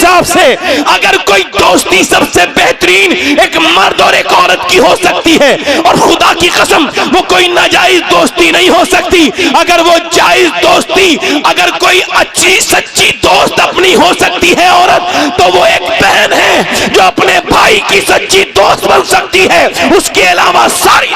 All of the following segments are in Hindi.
हिसाब से अगर कोई दोस्ती सबसे बेहतरीन एक मर्द और एक औरत की हो सकती है, और खुदा की कसम वो कोई नाजायज दोस्ती नहीं हो सकती। अगर वो जायज दोस्ती, अगर कोई अच्छी सच्ची दोस्त अपनी हो सकती है औरत, तो वो एक बहन है जो अपने भाई की सच्ची दोस्त बन सकती है, उसके अलावा सारी।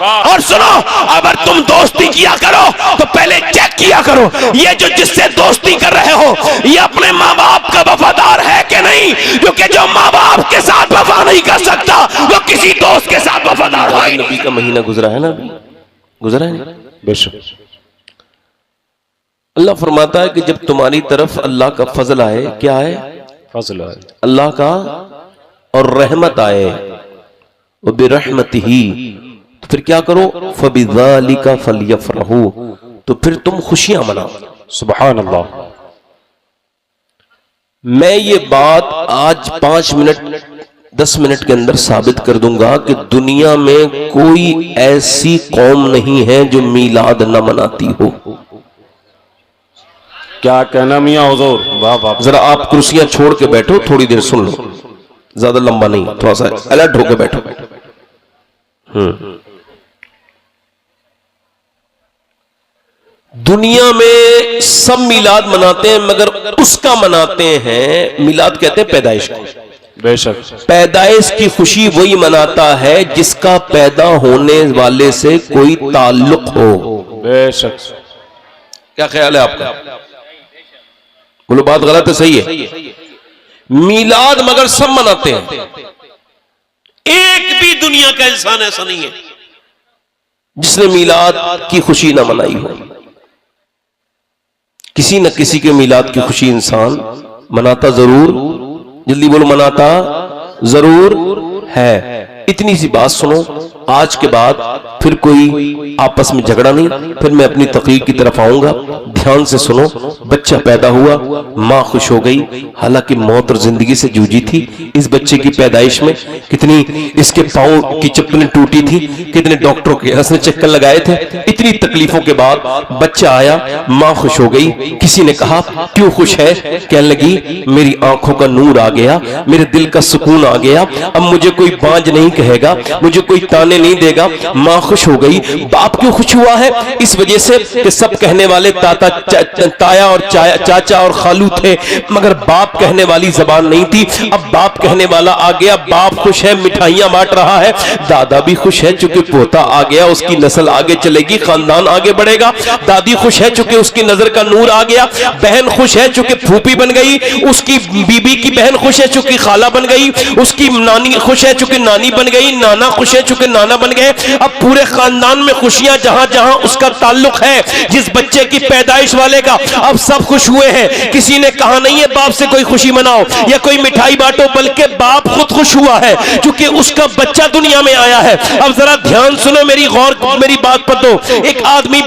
और सुनो, अगर तुम दोस्ती किया करो तो पहले चेक किया करो ये जो जिससे दोस्ती कर रहे हो ये अपने माँ बाप का वफादार है कि नहीं, क्योंकि जो माँ बाप के साथ वफा नहीं कर सकता वो किसी दोस्त के साथ वफादार हो। नबी का महीना गुजरा है ना, गुजरा है बेशक। अल्लाह फरमाता है कि जब तुम्हारी तरफ अल्लाह का फजल आए, क्या आए? फजल आए, अल्लाह का और रहमत आए, वो बिरहमतिही, तो फिर क्या करो? फबिज़ालिका फलयफ़रहू, तो फिर तुम खुशियां मनाओ। सुभान अल्लाह। मैं ये बात आज 5 मिनट 10 मिनट के अंदर साबित कर दूंगा कि दुनिया में कोई ऐसी कौम नहीं है जो मीलाद न मनाती हो। क्या कहना मियां हुजूर, वाह वाह। जरा आप कुर्सियां छोड़ के बैठो, थोड़ी देर सुन लो, ज्यादा लंबा नहीं, थोड़ा सा अलर्ट होकर बैठो। दुनिया में सब मिलाद मनाते हैं, मगर उसका मनाते हैं, मिलाद कहते हैं पैदाइश को। बेशक। पैदाइश की खुशी वही मनाता है जिसका पैदा होने वाले से कोई ताल्लुक हो। बेशक। क्या ख्याल है आपका? बोलो बात गलत है सही है? मिलाद मगर सब मनाते हैं, एक भी दुनिया का इंसान ऐसा नहीं है जिसने मिलाद की खुशी ना मनाई हो। किसी न किसी के मिलाद की खुशी इंसान मनाता जरूर, जल्दी बोलो, मनाता जरूर है। इतनी सी बात सुनो, आज के बाद फिर कोई आपस में झगड़ा नहीं, फिर मैं अपनी तकरीर की तरफ आऊंगा। ध्यान से सुनो। बच्चा पैदा हुआ, माँ खुश हो गई, हालांकि मौत और जिंदगी से जूझी थी। इस बच्चे की पैदाइश में कितनी इसके पांव की चप्पलें टूटी थी, कितने डॉक्टरों के हंसने चक्कर लगाए थे। इतनी तकलीफों के बाद बच्चा आया, माँ खुश हो गई। किसी ने कहा क्यों खुश है? कहने लगी मेरी आंखों का नूर आ गया, मेरे दिल का सुकून आ गया, अब मुझे कोई बांझ नहीं कहेगा, मुझे कोई ताने नहीं देगा। माँ खुश हो गई। बाप क्यों खुश हुआ है? इस वजह से कि सब कहने वाले ताया और चाचा और खालू थे, मगर बाप कहने वाली जबान नहीं थी। अब बाप कहने वाला आ गया, बाप खुश है, मिठाइयां बांट रहा है। दादा भी खुश है चूंकि पोता आ गया, उसकी नस्ल आगे चलेगी, खानदान आगे बढ़ेगा। दादी खुश है चूंकि उसकी नजर का नूर आ गया। बहन खुश है चूंकि फूफी बन गई, उसकी बीबी की बहन खुश है चूंकि खाला बन गई, उसकी नानी खुश है चूंकि नानी बन गई, नाना खुश है चूंकि नाना बन गए। अब पूरे खानदान में खुशियां, जहां जहां उसका ताल्लुक है, जिस बच्चे की पैदाइश वाले का, अब सब खुश हुए हैं। किसी ने कहा नहीं है बाप से कोई खुशी मनाओ या कोई मिठाई बांटो, बल्कि बाप खुद खुश हुआ है क्योंकि उसका बच्चा दुनिया में आया है। अब जरा ध्यान सुनो, मेरी बात पर दो। एक आदमी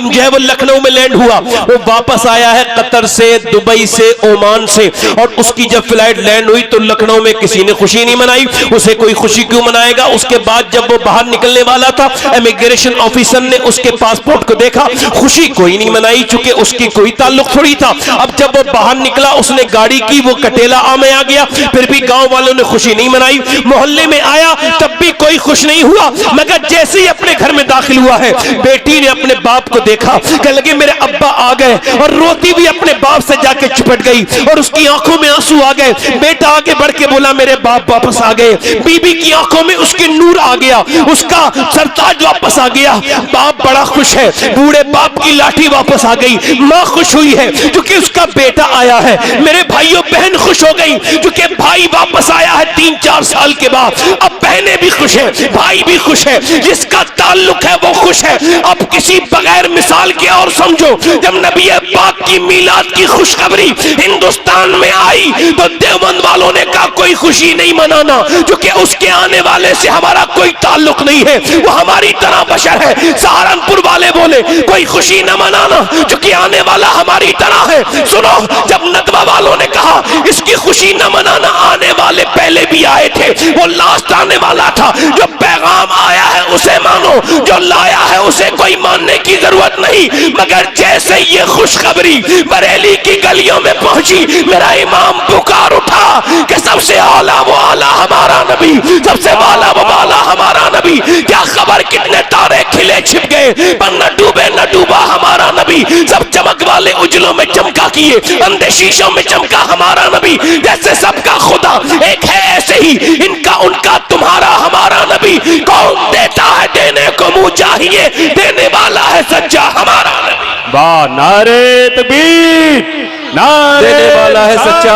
जो है वो लखनऊ में लैंड हुआ, वो वापस आया है कतर से, दुबई से, ओमान से, और उसकी जब फ्लाइट लैंड हुई तो लखनऊ में किसी ने खुशी नहीं मनाई। उसे कोई खुशी क्यों मनाएगा? उसके बाद जब वो बाहर निकलने वाला था, इमिग्रेशन ऑफिसर ने उसके पासपोर्ट को देखा, खुशी कोई नहीं मनाई चूंकि उसकी कोई ताल्लुक थोड़ी था। अब जब वो बाहर निकला, उसने गाड़ी की, वो कटेला में आ गया, फिर भी गांव वालों ने खुशी नहीं मनाई। मोहल्ले में आया तब भी कोई खुश नहीं हुआ, मगर जैसे ही अपने घर में दाखिल हुआ है, बेटी ने अपने बाप को देखा, कहने लगी मेरे अब्बा आ गए, और रोती भी अपने बाप से जाके चिपट गई और उसकी आंखों में आंसू आ गए। बेटा आगे बढ़ के बोला मेरे बाप वापस आ गए। बीबी की आंखों में उसके नूर आ गया, उसका सरताज वापस आ गया। बाप बड़ा खुश है, बूढ़े बाप की लाठी वापस आ गई। माँ खुश हुई है क्योंकि उसका बेटा आया है। मेरे भाइयों बहन खुश हो गई क्योंकि भाई वापस आया है 3-4 साल के बाद। अब बहनें भी खुश है, भाई भी खुश है, जिसका ताल्लुक है वो खुश है। अब किसी बगैर मिसाल के और समझो, जब नबी पाक की मीलाद की खुशखबरी हिंदुस्तान में आई तो देवबंद वालों ने कहा कोई खुशी नहीं मनाना क्योंकि उसके आने वाले से हमारा कोई ताल्लुक नहीं है, वो हमारी तरह बशर है। सहारनपुर वाले बोले कोई खुशी न मनाना क्योंकि आने वाला हमारी तरह है। सुनो, जब नदवा वालों ने कहा इसकी खुशी न मनाना, आने वाले पहले पहले भी आए थे, वो लास्ट आने वाला था। जो पैगाम आया है उसे मानो, जो लाया है उसे कोई मानने की जरूरत नहीं। मगर जैसे ये खुशखबरी बरेली की गलियों में पहुंची, मेरा इमाम पुकार उठा कि सबसे आला वो आला हमारा नबी, सबसे वाला वो वाला हमारा नबी। क्या खबर कितने तारे खिले छिप गए, पर न डूबे न डूबा हमारा नबी। सब चमक वाले उजलों में चमका किए, अंधे शीशों में चमका हमारा नबी। जैसे सबका खुदा एक है, ऐसे ही इनका उनका तुम्हारा हमारा नबी। कौन देता है देने को मुंह चाहिए, देने वाला है सच्चा हमारा नबी। वाह, नारे तकबीर, नारे देने वाला है सच्चा,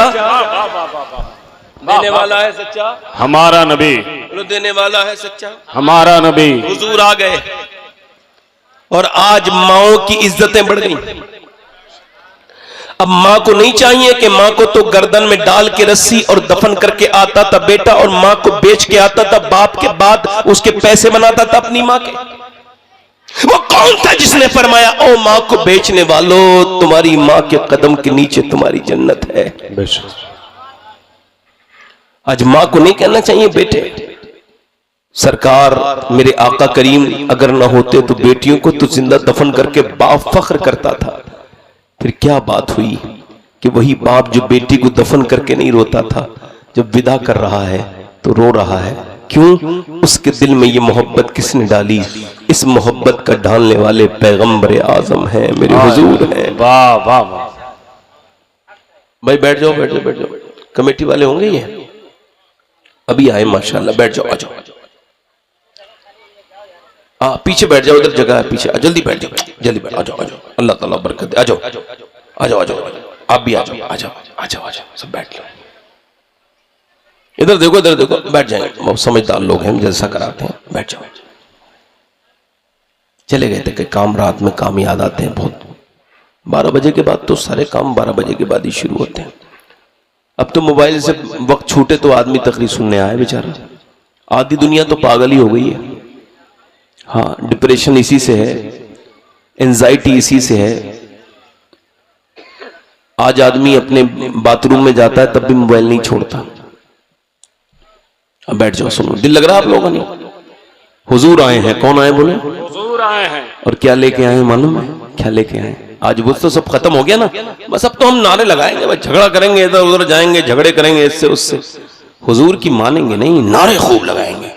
वाह, देने वाला है सच्चा हमारा नबी, बोलो देने वाला है सच्चा हमारा नबी। हुजूर आ गए और आज माओ की इज्जतें बढ़ गई। अब मां को नहीं चाहिए कि मां को तो गर्दन में डाल के रस्सी और दफन करके आता था बेटा, और मां को बेच के आता था, बाप के बाद उसके पैसे बनाता था अपनी मां के। वो कौन था जिसने फरमाया ओ मां को बेचने वालों, तुम्हारी मां के कदम के नीचे तुम्हारी जन्नत है। बेशक आज मां को नहीं कहना चाहिए बेटे। सरकार मेरे आका करीम अगर ना होते तो बेटियों को तो जिंदा दफन करके बाप फख्र करता था। फिर क्या बात हुई कि वही बाप जो बेटी को दफन करके नहीं रोता था, जब विदा कर रहा है तो रो रहा है। क्यों? उसके दिल में ये मोहब्बत किसने डाली? इस मोहब्बत का डालने वाले पैगंबर आजम हैं, मेरे हुजूर हैं। वाह वाह वाह। भाई बैठ जाओ बैठ जाओ बैठ जाओ, कमेटी वाले होंगे ये अभी आए माशाल्लाह। बैठ जाओ, आ जाओ, पीछे बैठ जाओ, उधर जगह है पीछे। जल्दी बैठ जाओ, जल्दी बैठ, आ जाओ, आ जाओ, अल्लाह ताला बरकत दे। आ जाओ, आ जाओ, आ जाओ, आप भी आ जाओ, आ जाओ, आ जाओ, आ जाओ, सब बैठ लो। इधर देखो, इधर देखो, बैठ जाएंगे, बहुत समझदार लोग हैं, जैसा कराते हैं, बैठ जाओ। चले गए थे कि काम, रात में काम याद आते हैं बहुत। 12 बजे के बाद तो सारे काम 12 बजे के बाद ही शुरू होते हैं। अब तो मोबाइल से वक्त छूटे तो आदमी तकरीर सुनने आए बेचारा। आधी दुनिया तो पागल ही हो गई है। हाँ, डिप्रेशन इसी से है, एंजाइटी इसी से है। आज आदमी अपने बाथरूम में जाता है तब भी मोबाइल नहीं छोड़ता। अब बैठ जाओ, सुनो। दिल लग रहा है आप लोगों ने? हुजूर आए हैं। कौन आए बोले? हुजूर आए हैं। और क्या लेके आए मालूम है? क्या लेके आए? आज वो तो सब खत्म हो गया ना, बस अब तो हम नारे लगाएंगे, बस झगड़ा करेंगे, इधर उधर जाएंगे, झगड़े करेंगे इससे उससे। हुजूर की मानेंगे नहीं, नारे खूब लगाएंगे,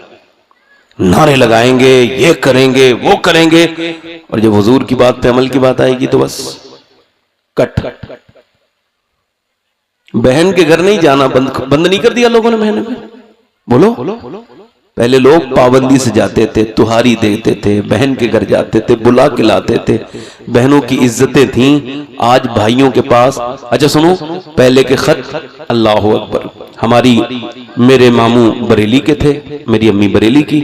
नारे लगाएंगे, ये करेंगे वो करेंगे। और जब हुजूर की बात पे अमल की बात आएगी तो बस कट। बहन के घर नहीं जाना बंद नहीं कर दिया लोगों ने महीने में। बोलो, पहले लोग पाबंदी से जाते थे, तुहारी देते थे, बहन के घर जाते थे, बुला के लाते थे, बहनों की इज्जतें थीं। आज भाइयों के पास, अच्छा सुनो, पहले के खत, अल्लाह अकबर, हमारी मेरे मामू बरेली के थे, मेरी अम्मी बरेली की,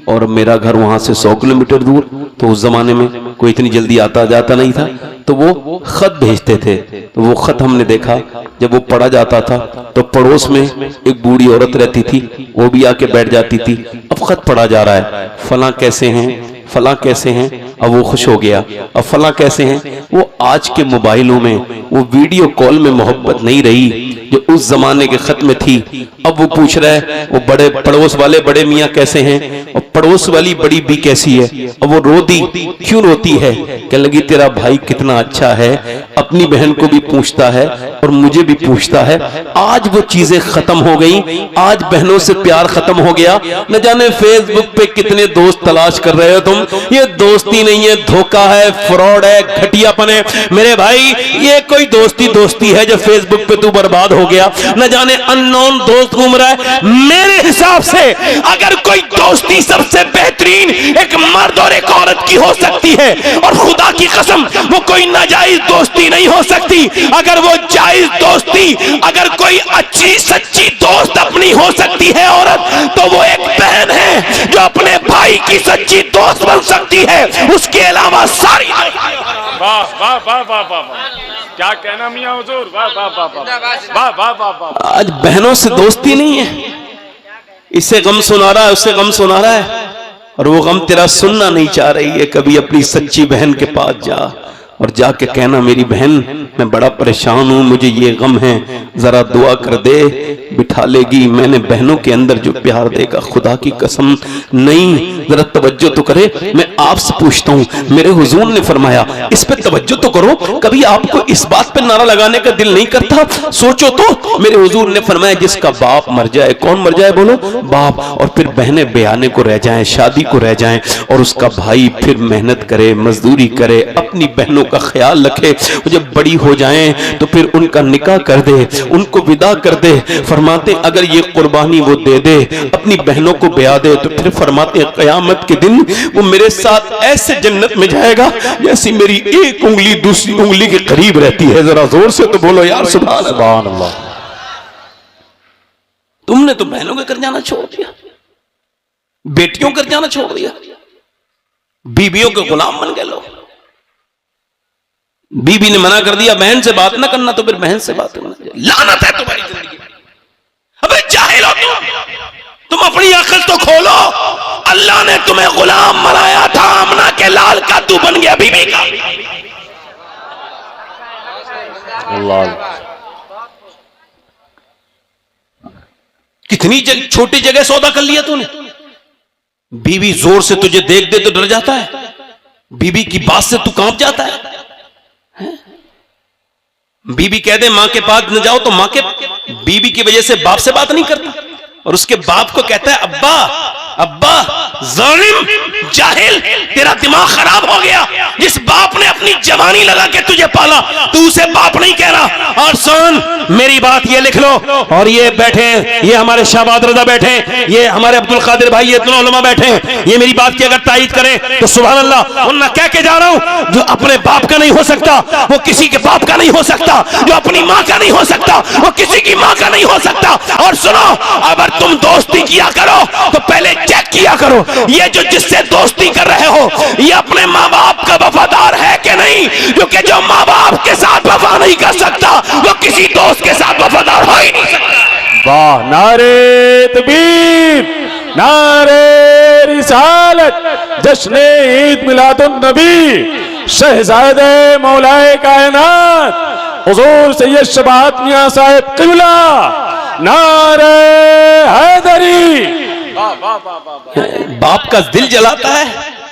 और मेरा घर वहां से 100 किलोमीटर दूर। तो उस जमाने में कोई इतनी जल्दी आता जाता नहीं था, तो वो खत भेजते थे। तो वो खत हमने देखा, जब वो पढ़ा जाता था तो पड़ोस में एक बूढ़ी औरत रहती थी, वो भी आके बैठ जाती थी। अब खत पढ़ा जा रहा है, फला कैसे हैं, फला कैसे हैं। अब वो खुश हो गया, अब फला कैसे हैं। वो आज के मोबाइलों में वो वीडियो कॉल में मोहब्बत नहीं रही जो उस जमाने के खत में थी। अब वो पूछ रहा है वो बड़े पड़ोस वाले बड़े मियाँ कैसे हैं, और पड़ोस वाली बड़ी भी कैसी है। अब वो रो दी, क्यों रोती है? कहने लगी तेरा भाई कितना अच्छा है, अपनी बहन को भी पूछता है और मुझे भी पूछता है। आज वो चीजें खत्म हो गई, आज बहनों से प्यार खत्म हो गया। न जाने फेसबुक पे कितने दोस्त तलाश कर रहे हो तुम, ये दोस्ती नहीं है, धोखा है, फ्रॉड है, घटियापन है। मेरे भाई ये कोई दोस्ती है जो फेसबुक पे तू बर्बाद हो गया। न जाने अननोन दोस्त घूम रहा है। मेरे हिसाब से अगर कोई दोस्ती सबसे बेहतरीन एक मर्द और एक औरत की हो सकती है, और खुदा की कसम वो कोई नाजायज दोस्ती नहीं हो सकती। अगर वो जायज दोस्ती, अगर कोई अच्छी सच्ची दोस्त अपनी हो सकती है औरत, तो वो एक बहन है जो अपने भाई की सच्ची दोस्त बन सकती है, उसके अलावा सारी। वाह वाह वाह वाह वाह, क्या कहना मियां हुजूर, वाह वाह वाह वाह वाह वाह वाह। आज बहनों से दोस्ती नहीं है, इससे गम सुना रहा है, उससे गम सुना रहा है, और वो गम तेरा सुनना नहीं चाह रही है। कभी अपनी सच्ची बहन के पास जा और जाके कहना मेरी बहन मैं बड़ा परेशान हूं, मुझे ये गम है, जरा दुआ कर दे, बिठा लेगी। मैंने बहनों के अंदर जो प्यार देखा, खुदा की कसम नहीं, जरा तवज्जो तो करे। मैं आपसे पूछता हूँ, मेरे हुजूर ने फरमाया इस पे तवज्जो तो करो, कभी आपको इस बात पे नारा लगाने का दिल नहीं करता? सोचो तो। मेरे हुजूर ने फरमाया जिसका बाप मर जाए, कौन मर जाए बोलो? बाप। और फिर बहनें ब्याने को रह जाएं, शादी को रह जाएं, और उसका भाई फिर मेहनत करे, मजदूरी करे, अपनी बहनों का ख्याल रखे, जब बड़ी हो जाएं तो फिर उनका निकाह कर दे, उनको विदा कर दे। फरमाते अगर ये कुर्बानी वो दे दे, अपनी बहनों को ब्याह दे, तो फिर फरमाते क़यामत के दिन वो मेरे साथ ऐसे जन्नत में जाएगा जैसी मेरी एक उंगली दूसरी उंगली के करीब रहती है। जरा जोर से तो बोलो यार सुभान अल्लाह। तुमने तो बहनों के कर जाना छोड़ दिया, बेटियों कर जाना छोड़ दिया, बीबियों के गुलाम बन गए लोग। बीबी ने मना कर दिया बहन से बात ना करना, तो फिर बहन से बात करना। लानत है तुम्हारी जिंदगी। अबे जाहिल हो तुम अपनी अक्ल तो खोलो। अल्लाह ने तुम्हें गुलाम बनाया था, आमना के लाल का तू बन गया बीबी का। अल्लाह, कितनी छोटी जगह सौदा कर लिया तूने। बीवी जोर से तुझे देख दे तो डर जाता है, बीवी की बात से तू कांप जाता है। बीवी कह दे मां के पास न जाओ, तो मां के बीवी की वजह से बाप से बात नहीं करता, और उसके बाप को कहता है अब्बा अब्बा। जालिम, जाहिल, तेरा दिमाग खराब हो गया। जिस बाप ने अपनी जवानी लगा के तुझे पाला, तू उसे बाप नहीं कह रहा। और सुन मेरी बात, ये लिख लो, और ये बैठे, ये हमारे शाहबाद रजा बैठे, ये हमारे अब्दुल कादिर भाई, ये इतने उलमा बैठे, ये मेरी बात की अगर तायीद करें तो सुभान अल्लाह। वरना कह के जा रहा हूं, जो अपने बाप का नहीं हो सकता वो किसी के बाप का नहीं हो सकता, जो अपनी मां का नहीं हो सकता वो किसी की मां का नहीं हो सकता। और सुनो, अगर तुम दोस्ती किया करो तो पहले चेक किया करो, ये जो जिससे दोस्ती कर रहे हो ये अपने माँ बाप का वफादार है कि नहीं, क्योंकि जो माँ बाप के साथ वफा नहीं कर सकता वो किसी दोस्त के साथ वफादार हो ही नहीं सकता। वाह, नारे तकबीर, नारे रिसालत, जश्न ईद मिलादुन नबी, शहजादे मौलाए कायनात हुजूर सैयद शबात मियां साहिब क़िबला, नारे हैदरी। बाप का दिल जलाता है,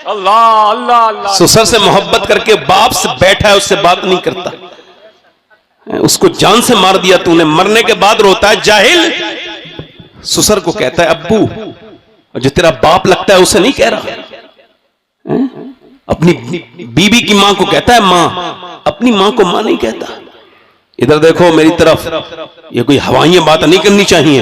अल्लाह अल्लाह अल्लाह। ससुर से मोहब्बत करके बाप से बैठा है, उससे बात नहीं करता, उसको जान से मार दिया तूने, मरने के बाद रोता है जाहिल। ससुर को कहता है अब्बू, जो तेरा बाप लगता है उसे नहीं कह रहा। अपनी बीबी की मां को कहता है मां, अपनी मां को मां नहीं कहता। इधर देखो मेरी तरफ, ये कोई हवाइयां बात नहीं करनी चाहिए,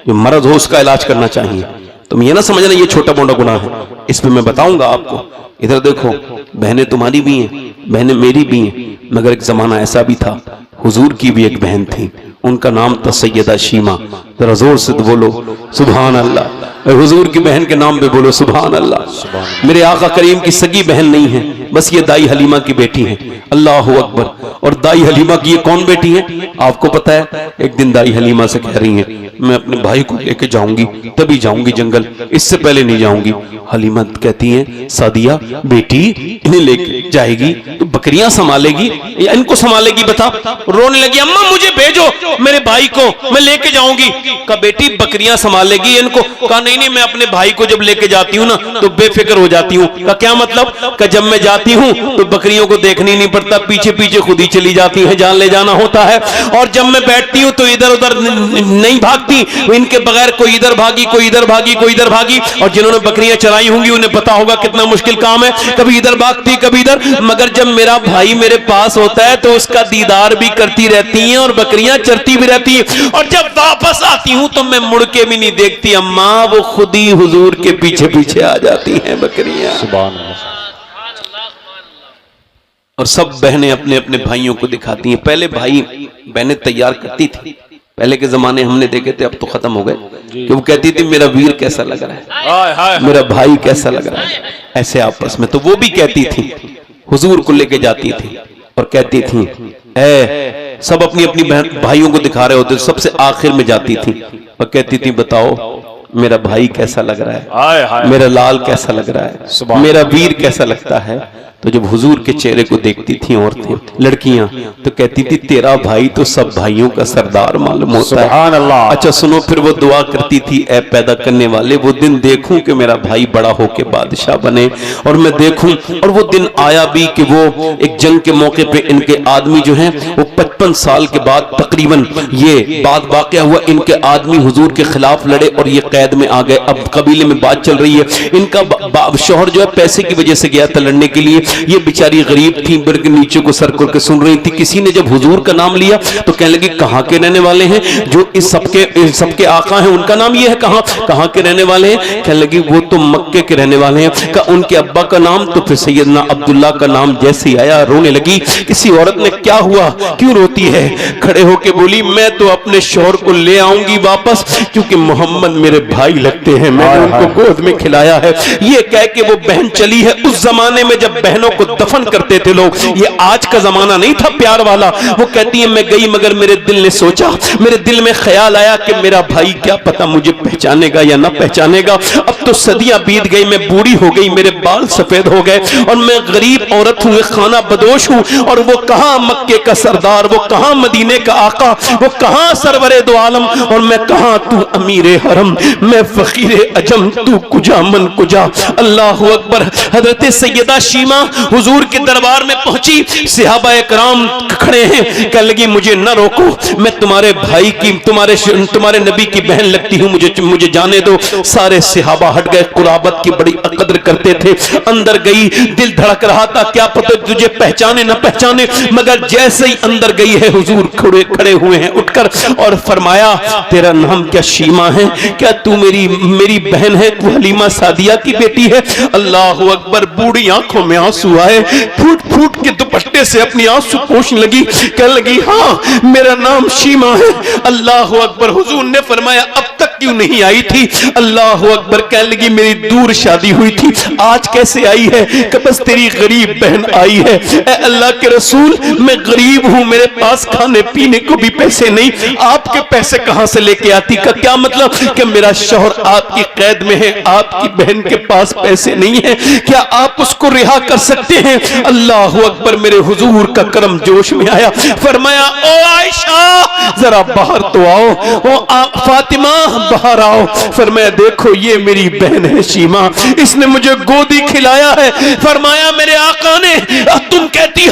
जो मर्द हो उसका इलाज करना चाहिए। तुम ये ना समझना ये छोटा मोटा गुनाह है, इस पे मैं बताऊंगा आपको। इधर देखो, बहनें तुम्हारी भी हैं, बहनें मेरी भी हैं, मगर एक जमाना ऐसा भी था, हुजूर की भी एक बहन थी, उनका नाम था सैयदा शीमा। जरा जोर से बोलो सुभान अल्लाह। हुजूर की बहन के नाम पे बोलो सुभान अल्लाह। मेरे आका करीम की सगी बहन नहीं है, बस ये दाई हलीमा की बेटी है। अल्लाह अकबर। और दाई हलीमा की ये कौन बेटी है आपको पता है? एक दिन दाई हलीमा से कह रही है मैं अपने भाई को लेके जाऊंगी, तभी जाऊंगी जंगल, इससे पहले नहीं जाऊंगी। हलीमा कहती है सादिया बेटी, इन्हें लेके जाएगी तो बकरियां संभालेगी या इनको संभालेगी बता? रोने लगी, अम्मा मुझे भेजो मेरे भाई को, मैं लेके जाऊंगी। कहा बेटी बकरियां संभालेगी इनको? कहा नहीं नहीं, मैं अपने भाई को जब लेके जाती हूँ ना तो बेफिक्र हो जाती हूँ। कहा क्या मतलब? कहा जब मैं जाती हूँ तो बकरियों को देखने नहीं पड़ता, पीछे पीछे खुद ही चली जाती है, जान ले जाना होता है। और जब मैं बैठती हूँ तो इधर उधर नहीं भागती, इनके बगैर कोई इधर भागी, कोई इधर भागी, कोई इधर भागी। और जिन्होंने बकरियां चराई होंगी उन्हें पता होगा कितना मुश्किल काम है, कभी इधर भागती कभी इधर। मगर जब मेरा भाई मेरे पास होता है तो उसका दीदार भी करती रहती है और बकरियां चरती भी रहती है। और जब वापस आती हूं तो मैं मुड़ के भी नहीं देखती अम्मा, वो खुद ही हुजूर के पीछे पीछे आ जाती हैं बकरियां। सुभान अल्लाह। और सब बहनें अपने अपने भाइयों को दिखाती हैं। पहले भाई बहनें तैयार करती थी, पहले के जमाने हमने देखे थे, अब तो खत्म हो गए। कि वो कहती थी मेरा वीर कैसा लग रहा है, मेरा भाई कैसा लग रहा है, ऐसे आपस में। तो वो भी कहती थी, हुजूर को लेके जाती थी और कहती थी सब अपनी अपनी बहन भाइयों को दिखा रहे होते, सबसे आखिर में जाती थी और कहती थी बताओ मेरा भाई कैसा लग रहा है, मेरा लाल कैसा लग रहा है, मेरा वीर कैसा लगता है। तो जब हुजूर के चेहरे को देखती थी औरतें लड़कियां तो कहती थी तेरा भाई तो सब भाइयों का सरदार मालूम होता है। सुभान अल्लाह। अच्छा सुनो, फिर वो दुआ करती थी ऐ पैदा करने वाले वो दिन देखूं कि मेरा भाई बड़ा होके बादशाह बने और मैं देखूं। और वो दिन आया भी कि वो एक जंग के मौके पे इनके आदमी जो हैं वो 55 साल के बाद तकरीबन ये बात वाक़या हुआ, इनके आदमी हुजूर के खिलाफ लड़े और ये कैद में आ गए। अब कबीले में बात चल रही है, इनका शौहर जो है पैसे की वजह से गया था लड़ने के लिए, ये बेचारी गरीब थी, बिर के नीचे को सर करके सुन रही थी। किसी ने जब हुजूर का नाम लिया तो कहने लगी कहां के रहने वाले हैं, जो इस सबके आका हैं उनका नाम ये है, कहां के रहने वाले हैं? कहने लगी वो तो मक्के के रहने वाले हैं। का उनके अब्बा का नाम? तो फिर सैयदना अब्दुल्ला का नाम जैसे ही आया रोने लगी। किसी औरत ने क्या हुआ, क्यों रोती है? खड़े होके बोली मैं तो अपने शौहर को ले आऊंगी वापस, क्योंकि मोहम्मद मेरे भाई लगते हैं, मैंने उनको गोद में खिलाया है। ये कह के वो बहन चली है। उस जमाने में जब बहनों को दफन करते थे लोग, ये आज का जमाना नहीं था प्यार वाला। वो कहती है मैं गई मगर मेरे दिल ने सोचा, मेरे दिल में ख्याल आया कि मेरा भाई क्या पता मुझे पहचानेगा या ना पहचानेगा। अब तो सदियां बीत गई, मैं बूढ़ी हो गई, मेरे बाल सफेद हो गए और मैं गरीब औरत हूं, खाना बदोश हूं। और वो कहां मक्के का सरदार, वो कहां मदीने का आका, वो कहां सरवरे दो आलम और मैं कहां तू अमीरे हरम, मैं फकीरे अजम तू कुजा मन कुजा। अल्लाह अकबर। हजरत सैयदा शीमा हुजूर के दरबार में पहुंची, सहाबा इकराम खड़े हैं, कहने लगी मुझे न रोको, मैं तुम्हारे भाई की तुम्हारे नबी की बहन लगती हूं, मुझे जाने दो। सारे सहाबा हट गए, कुराबत की बड़ी कदर करते थे। अंदर गई, दिल धड़क रहा था क्या पता तुझे पहचाने न पहचाने, मगर जैसे ही अंदर गई है हुजूर खड़े हुए हैं उठकर और फरमाया तेरा नाम क्या शीमा है, क्या तू मेरी बहन है, तू हलीमा सादिया की बेटी है? अल्लाह अकबर। बूढ़ी आंखों में आंसू आए, फूट फूट के दुपट्टे से अपनी आंसू पोंछने लगी, कहने लगी हाँ मेरा नाम शीमा है। अल्लाह अकबर। हुजूर ने फरमाया अब तक क्यों नहीं आई थी? अल्लाह अकबर। कहने लगी मेरी दूर शादी हुई थी, आज कैसे आई है? कि बस तेरी गरीब बहन आई है। ए अल्लाह के रसूल मैं गरीब हूं, मेरे पास खाने पीने को भी पैसे नहीं, आपके पैसे कहां से लेके आती? का क्या मतलब कि मेरा शौहर आपकी कैद में है, आपकी बहन के पास पैसे नहीं है, क्या आप उसको रिहा कर सकते हैं? अल्लाह अकबर। मेरे हुजूर का करम जोश में आया, फरमाया ओ आयशा जरा बाहर तो आओ, ओ फातिमा बाहर आओ। फरमाया देखो ये मेरी बहन है शीमा, इसने मुझे गोदी खिलाया है। फरमाया मेरे आका ने तुम कहती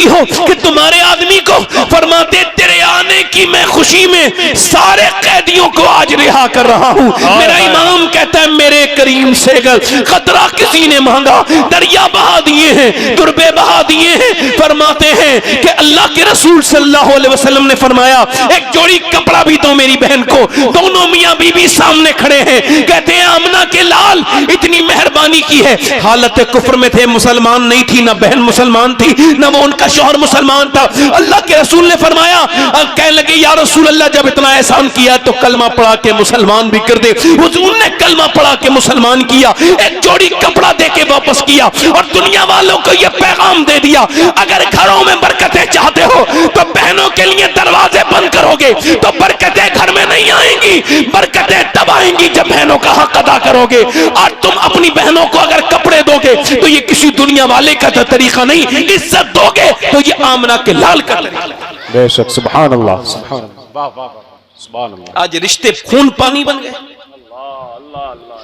हो कि तुम्हारे आदमी को, फरमाते तेरे आने की मैं खुशी में सारे कैदियों को आज रिहा कर रहा हूं। मेरा इमाम कहता है मेरे करीम से खतरा किसी ने मांगा, दरिया बहा दिए हैं, दुर्बे बहा दिए हैं। फरमाते हैं कि अल्लाह के रसूल सल्लल्लाहु अलैहि वसल्लम ने फरमाया एक जोड़ी कपड़ा भी दो मेरी बहन को। दोनों मियां बीबी सामने खड़े हैं, कहते हैं आमना के लाल इतनी मेहरबानी की है। हालत कुफ्र में थे, मुसलमान नहीं थी, ना बहन मुसलमान थी, ना वो उनका शौहर मुसलमान था। अल्लाह के रसूल ने फरमाया, कहने लगे या रसूल अल्लाह जब इतना एहसान किया तो कलमा पढ़ा के मुसलमान भी कर दे। हुजूर ने कलमा पढ़ा के मुसलमान किया, एक जोड़ी कपड़ा दे के वापस किया और दुनिया वालों को यह पैगाम दे दिया अगर घरों में बरकतें चाहते हो तो बहनों के लिए दरवाजे बंद करोगे तो बरकतें घर में नहीं आएंगी, बरकतें तब आएंगी जब बहनों का हक अदा करोगे। और तुम अपनी बहनों को अगर कपड़े दोगे तो ये किसी दुनिया वाले का तरीका नहीं, इज्जत दोगे तो ये आमना के लाल का तरीका। बेशक। सुभान अल्लाह, सुभान अल्लाह, वाह वाह वाह, सुभान अल्लाह। आज रिश्ते खून पानी बन गए, अल्लाह अल्लाह।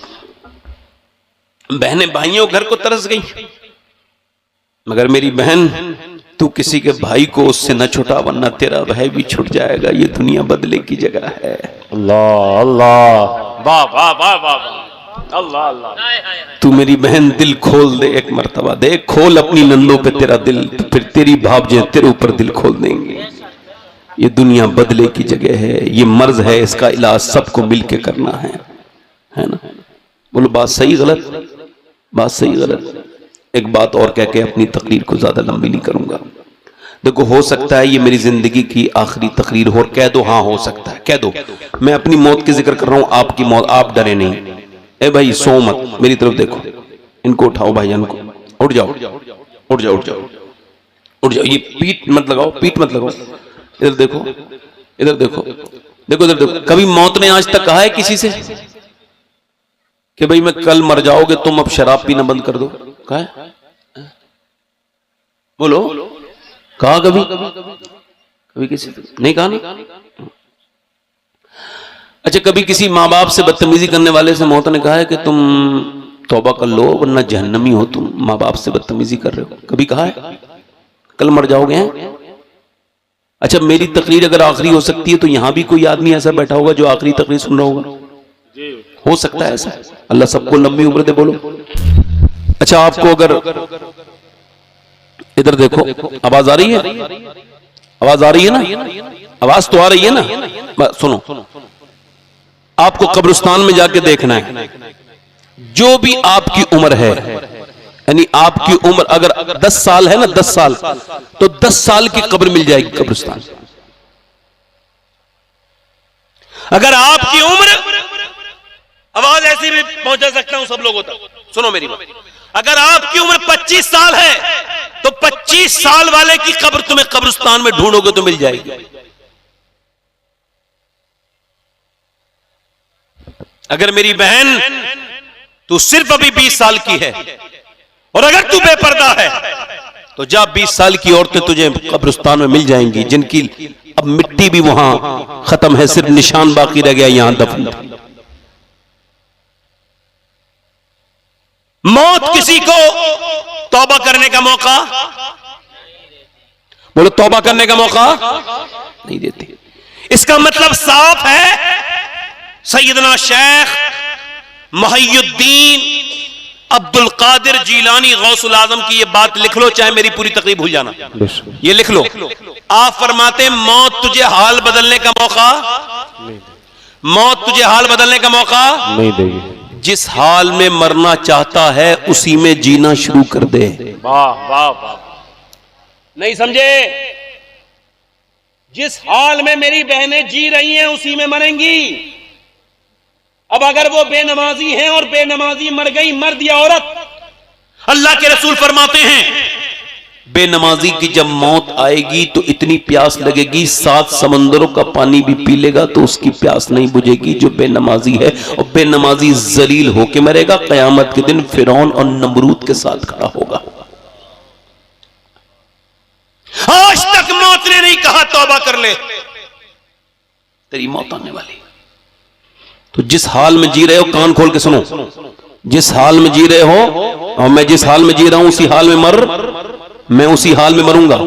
बहनें भाइयों घर को तरस गई, मगर मेरी बहन तू किसी के भाई को उससे न छुटा वरना तेरा भाई भी छुट जाएगा। ये दुनिया बदले की जगह है। अल्लाह अल्लाह, वाह वाह वाह वाह, अल्लाह अल्लाह। तू मेरी बहन दिल खोल दे, एक मर्तबा दे खोल अपनी नंदों पे तेरा दिल, फिर तेरी भावजे तेरे ऊपर दिल खोल देंगे। ये दुनिया बदले की जगह है, ये मर्ज है, इसका इलाज सबको मिलके करना है ना? बोलो बात सही गलत? बात सही गलत? एक बात और कह के अपनी तकरीर को ज्यादा लंबी नहीं करूंगा। देखो हो सकता है ये मेरी जिंदगी की आखिरी तकरीर हो, कह दो हाँ हो सकता है, कह दो। मैं अपनी मौत की जिक्र कर रहा हूं, आपकी मौत, आप डरे नहीं। ए भाई सो मत, मेरी तरफ देखो, इनको उठाओ भाईजान को, उठ जाओ उठ जाओ उठ जाओ उठ जाओ। ये पीठ मत लगाओ, पीठ मत लगाओ, इधर देखो इधर देखो, देखो इधर देखो। कभी मौत ने आज तक कहा है किसी से कि भाई मैं कल मर जाओगे तुम अब शराब पीना बंद कर दो? कहा है? बोलो, कहा कभी? कभी किसी नहीं कहा ना? अच्छा, कभी किसी माँ बाप से बदतमीजी करने वाले से मौत ने कहा है कि तुम तौबा कर लो वरना जहन्नमी हो, तुम माँ बाप से बदतमीजी कर रहे हो? कभी कहा है? कल मर जाओगे हैं? अच्छा, मेरी तकरीर अगर आखिरी हो सकती है तो यहां भी कोई आदमी ऐसा बैठा होगा जो आखिरी तकरीर सुन रहा होगा? हो सकता है ऐसा? अल्लाह सबको लंबी उम्र दे। बोलो। अच्छा, आपको अगर इधर देखो, आवाज आ रही है? आवाज आ रही है ना? आवाज तो आ रही है ना? सुनो, आपको कब्रिस्तान में जाके देखना है, जो भी आपकी उम्र है, यानी आपकी उम्र अगर 10 साल है ना, 10 साल, तो 10 साल की कब्र मिल जाएगी कब्रिस्तान। अगर आपकी उम्र, आवाज ऐसी भी पहुंचा सकता हूं सब लोगों तक, सुनो मेरी बात, अगर आपकी उम्र 25 साल है तो 25 साल वाले की कब्र तुम्हें कब्रिस्तान में ढूंढोगे तो मिल जाएगी। अगर मेरी बहन तू सिर्फ अभी 20 साल की है और अगर तू बेपर्दा है तो जा, 20 साल की औरतें तुझे कब्रिस्तान में मिल जाएंगी, जिनकी अब मिट्टी भी वहां खत्म है, सिर्फ निशान बाकी रह गया यहां दफन। मौत किसी को तौबा करने का मौका, बोलो, तौबा करने का मौका नहीं देती। इसका मतलब साफ है, सैयदना शेख मुहय्यिद्दीन अब्दुल कादिर जीलानी गौसुल आजम की ये बात लिख लो, चाहे मेरी पूरी तकरीर भूल जाना, ये लिख लो। आप फरमाते मौत तुझे हाल बदलने का मौका, मौत तुझे हाल बदलने का मौका नहीं देगी। जिस हाल में मरना चाहता है उसी में जीना शुरू कर दे। वाह वाह वाह, नहीं समझे? जिस हाल में मेरी बहनें जी रही हैं उसी में मरेंगी। अब अगर वो बेनमाजी हैं और बेनमाजी मर गई, मर्द या औरत, अल्लाह के रसूल फरमाते हैं बेनमाजी की जब मौत आएगी तो इतनी प्यास लगेगी 7 समंदरों का पानी भी पी लेगा तो उसकी प्यास नहीं बुझेगी जो बेनमाजी है। और बेनमाजी जलील होके मरेगा, कयामत के दिन फिरौन और नमरूद के साथ खड़ा होगा। आज तक मौत ने नहीं कहा तौबा कर ले, तेरी मौत आने वाली। तो जिस हाल में जी रहे हो, कान खोल के सुनो, जिस हाल में जी रहे हो, और मैं जिस हाल में जी रहा हूं उसी हाल में मैं उसी हाल में मरूंगा।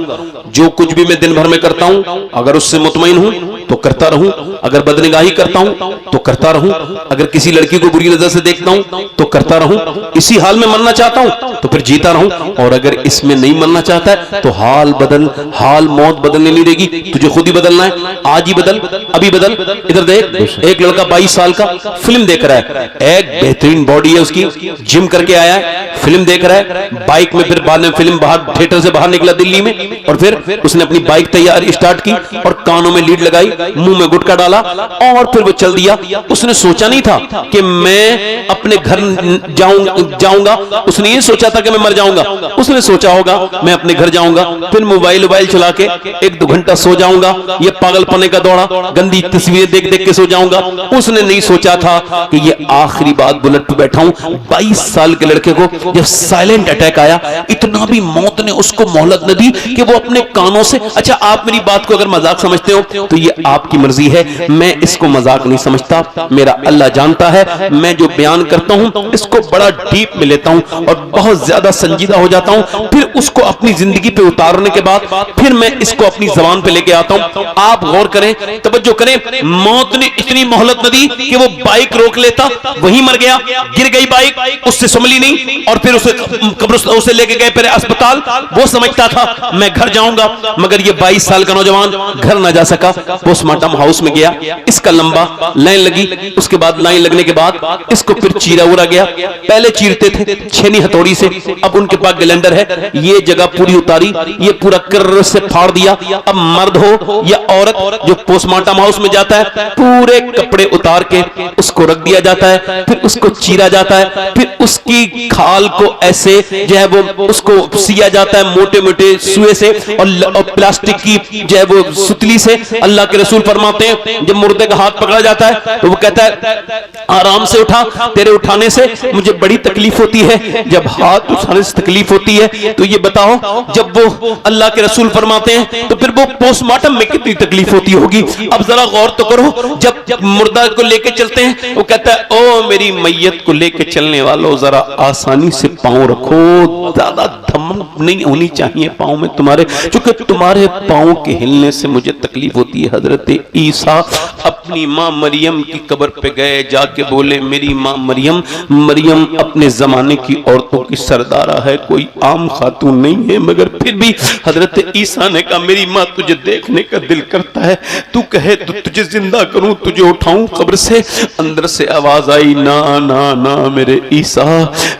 जो कुछ भी मैं दिन भर में करता हूं, अगर उससे मुतमईन हूं तो करता रहूं, अगर बदनिगाही करता हूं तो करता रहूं, अगर किसी लड़की को बुरी नजर से देखता हूं तो करता रहूं। इसी हाल में मरना चाहता हूं तो फिर जीता रहूं, और अगर इसमें नहीं मरना चाहता है तो हाल बदल, हाल मौत बदलने नहीं देगी, तुझे खुद ही बदलना है। आज ही बदल, अभी बदल। इधर देख, एक लड़का 22 साल का फिल्म देख रहा है, एक बेहतरीन बॉडी है उसकी, जिम करके आया है, फिल्म देख रहा है, बाइक में, फिर बाद में फिल्म बाहर थिएटर से बाहर निकला दिल्ली में, और फिर उसने अपनी बाइक तैयार स्टार्ट की और कानों में लीड लगाई, मुंह में गुटखा डाला और फिर वो चल दिया। उसने सोचा नहीं था कि मैं अपने घर जाऊंगा, उसने ये सोचा था कि मैं मर जाऊंगा। उसने सोचा होगा मैं अपने घर जाऊंगा, फिर मोबाइल चला के 1-2 घंटा सो जाऊंगा, ये पागलपने का दौड़ा, गंदी तस्वीरें देख देख के सो जाऊंगा। उसने नहीं सोचा था कि ये आखिरी बात बुलेट पे बैठा हूं। 22 साल के लड़के को जब साइलेंट अटैक आया, इतना भी मौत ने उसको मोहलत न दी कि वो अपने कानों से, अच्छा आप मेरी बात को अगर मजाक समझते हो तो ये आपकी मर्जी है, मैं इसको मजाक नहीं समझता, मेरा अल्लाह जानता है। मैं जो बयान करता हूं इसको बड़ा डीप में लेता हूं और बहुत ज्यादा संजीदा हो जाता हूं, फिर उसको अपनी जिंदगी पे उतारने के बाद फिर मैं इसको अपनी जबान पे लेके आता हूं। आप गौर करें, तवज्जो करें, मौत ने इतनी मोहलत न दी कि वो बाइक रोक लेता, वहीं मर गया, गिर गई बाइक, उससे संभली नहीं, और फिर उसे लेके गए फिर अस्पताल। वो समझता था मैं घर जाऊंगा, मगर ये 22 साल का नौजवान घर ना जा सका, पोस्टमार्टम हाउस में गया, इसका लंबा लाइन लगी, उसके बाद लाइन लगने के बाद इसको फिर चीरा उड़ा गया। पहले चीरते थे छेनी हथौड़ी से, अब उनके पास ग्लेंडर है, ये जगह पूरी उतारी, ये पूरा कर्र से फाड़ दिया। अब मर्द हो या औरत जो पोस्टमार्टम हाउस में जाता है, पूरे कपड़े उतार के उसको रख दिया जाता है, फिर उसको चीरा जाता है, फिर उसकी खाल को ऐसे जो है वो उसको सिया जाता है मोटे मोटे सुए से और प्लास्टिक की जो है वो सुतली से। अल्लाह के रसूल फरमाते हैं जब मुर्दे का हाथ पकड़ा जाता है तो वो कहता है आराम से उठा, तेरे उठाने से मुझे बड़ी तकलीफ होती है। जब हाथ उठाने से तकलीफ होती है तो ये बताओ जब वो अल्लाह के रसूल फरमाते हैं तो फिर वो पोस्टमार्टम में कितनी तकलीफ होती होगी। अब जरा गौर तो करो, जब मुर्दा को लेके चलते हैं वो कहता है ओ मेरी मैयत को लेके चलने वालों जरा आसानी से पांव रखो, ज्यादा धमक नहीं होनी चाहिए पांव में तुम्हारे, क्योंकि तुम्हारे पांव के हिलने से मुझे तकलीफ होती है। हजरत ईसा अपनी मां मरियम की कब्र पे गए, जाके बोले मेरी मां मरियम, मरियम अपने जमाने की औरतों की सरदारा है, कोई आम खातून नहीं है, मगर फिर भी हजरत ईसा ने कहा मेरी मां तुझे देखने का दिल करता है, तू कहे तो तुझे जिंदा करूं, तुझे उठाऊं कब्र से। अंदर से आवाज आई ना ना ना मेरे ईसा,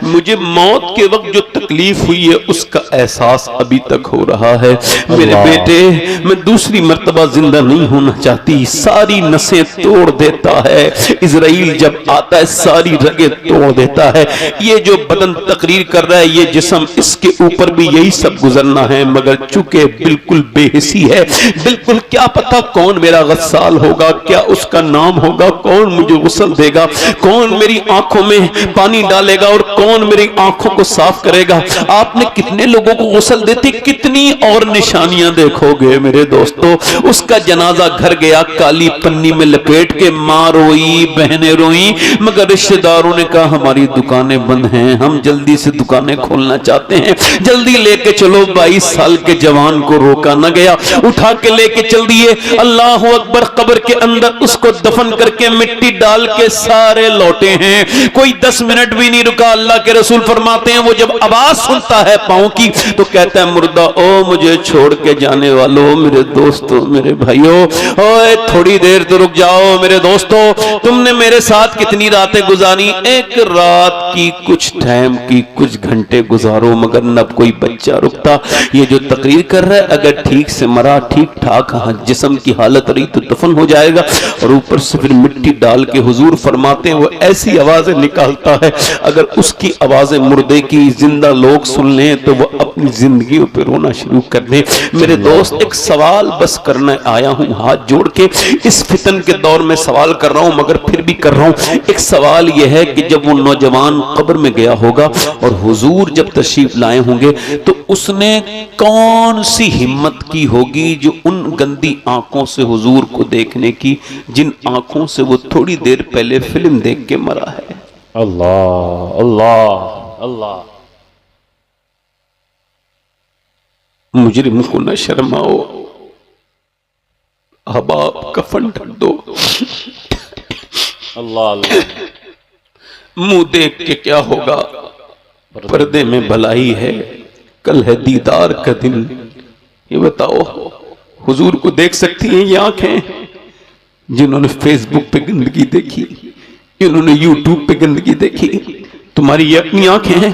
मुझे मौत के वक्त जो तकलीफ हुई है उसका एहसास अभी तक हो रहा है। मेरे बेटे मैं दूसरी मर्तबा जिंदा नहीं होना चाहती। सारी नसें तोड़ देता है इजराइल, जब आता है सारी रगें तोड़ देता है। ये जो बदन तकरीर कर रहा है ये जिस्म, इसके ऊपर भी यही सब गुजरना है, मगर चूंकि बिल्कुल बेहिसी है, बिल्कुल क्या पता कौन मेरा गस्साल होगा, क्या उसका नाम होगा, कौन मुझे गुस्ल देगा, कौन मेरी आंखों में पानी डालेगा और कौन मेरी आंखों को साफ करेगा। आपने कितने लोगों को गुस्ल देते, कितनी और निशानियां देखोगे मेरे दोस्तों। उसका जनाजा घर गया, काली पन्नी में लपेट के, मां रोई, बहनें रोई, मगर रिश्तेदारों ने कहा हमारी दुकानें बंद हैं, हम जल्दी से दुकानें खोलना चाहते हैं, जल्दी लेके चलो। 22 साल के जवान को रोका न गया, उठा के लेके चल दिए। अल्लाह अकबर, कब्र के अंदर उसको दफन करके मिट्टी डाल के सारे लौटे हैं, कोई 10 मिनट भी नहीं रुका। अल्लाह के रसूल फरमाते हैं वो जब आवाज सुनता है पांव की तो कहता है मुर्दा ओ मुझे छोड़ के जाने वालों, मेरे दोस्तों, मेरे भाइयों, ओए थोड़ी देर तो रुक जाओ मेरे दोस्तों, तुमने मेरे साथ कितनी रातें गुजारी, एक रात की, कुछ टाइम की, कुछ घंटे गुजारो, मगर न कोई बच्चा रुकता। ये जो तकरीर कर रहा है अगर ठीक से मरा, ठीक ठाक जिस्म की हालत रही तो दफन हो जाएगा, और ऊपर से फिर मिट्टी डाल के हुजूर फरमाते हैं वो ऐसी आवाजें निकालता है अगर उसकी आवाजें मुर्दे की जिंदा लोग सुन लें तो वो अपनी जिंदगियों पे रोना शुरू कर दें। मेरे दोस्त एक सवाल बस करने आया हूं, हाथ जोड़ के इस फितन के दौर में सवाल कर रहा हूं, मगर फिर भी कर रहा हूं। एक सवाल यह है कि जब वो नौजवान कब्र में गया होगा और हुजूर जब तशरीफ लाए होंगे तो उसने कौन सी हिम्मत की होगी जो उन गंदी आंखों से हुजूर को देखने की, जिन आंखों से वो थोड़ी देर पहले फिल्म देख के मरा है। अल्लाह अल्लाह अल्लाह। मुजरिम को न शर्माओ, अहबाब कफन ढक दो। अल्लाह अल्लाह। मुंह देख के क्या होगा, पर्दे में भलाई है, कल है दीदार का दिन। ये बताओ हुजूर को देख सकती हैं ये आंखें जिन्होंने फेसबुक पे गंदगी देखी, जिन्होंने यूट्यूब पे गंदगी देखी? तुम्हारी ये अपनी आंखें हैं?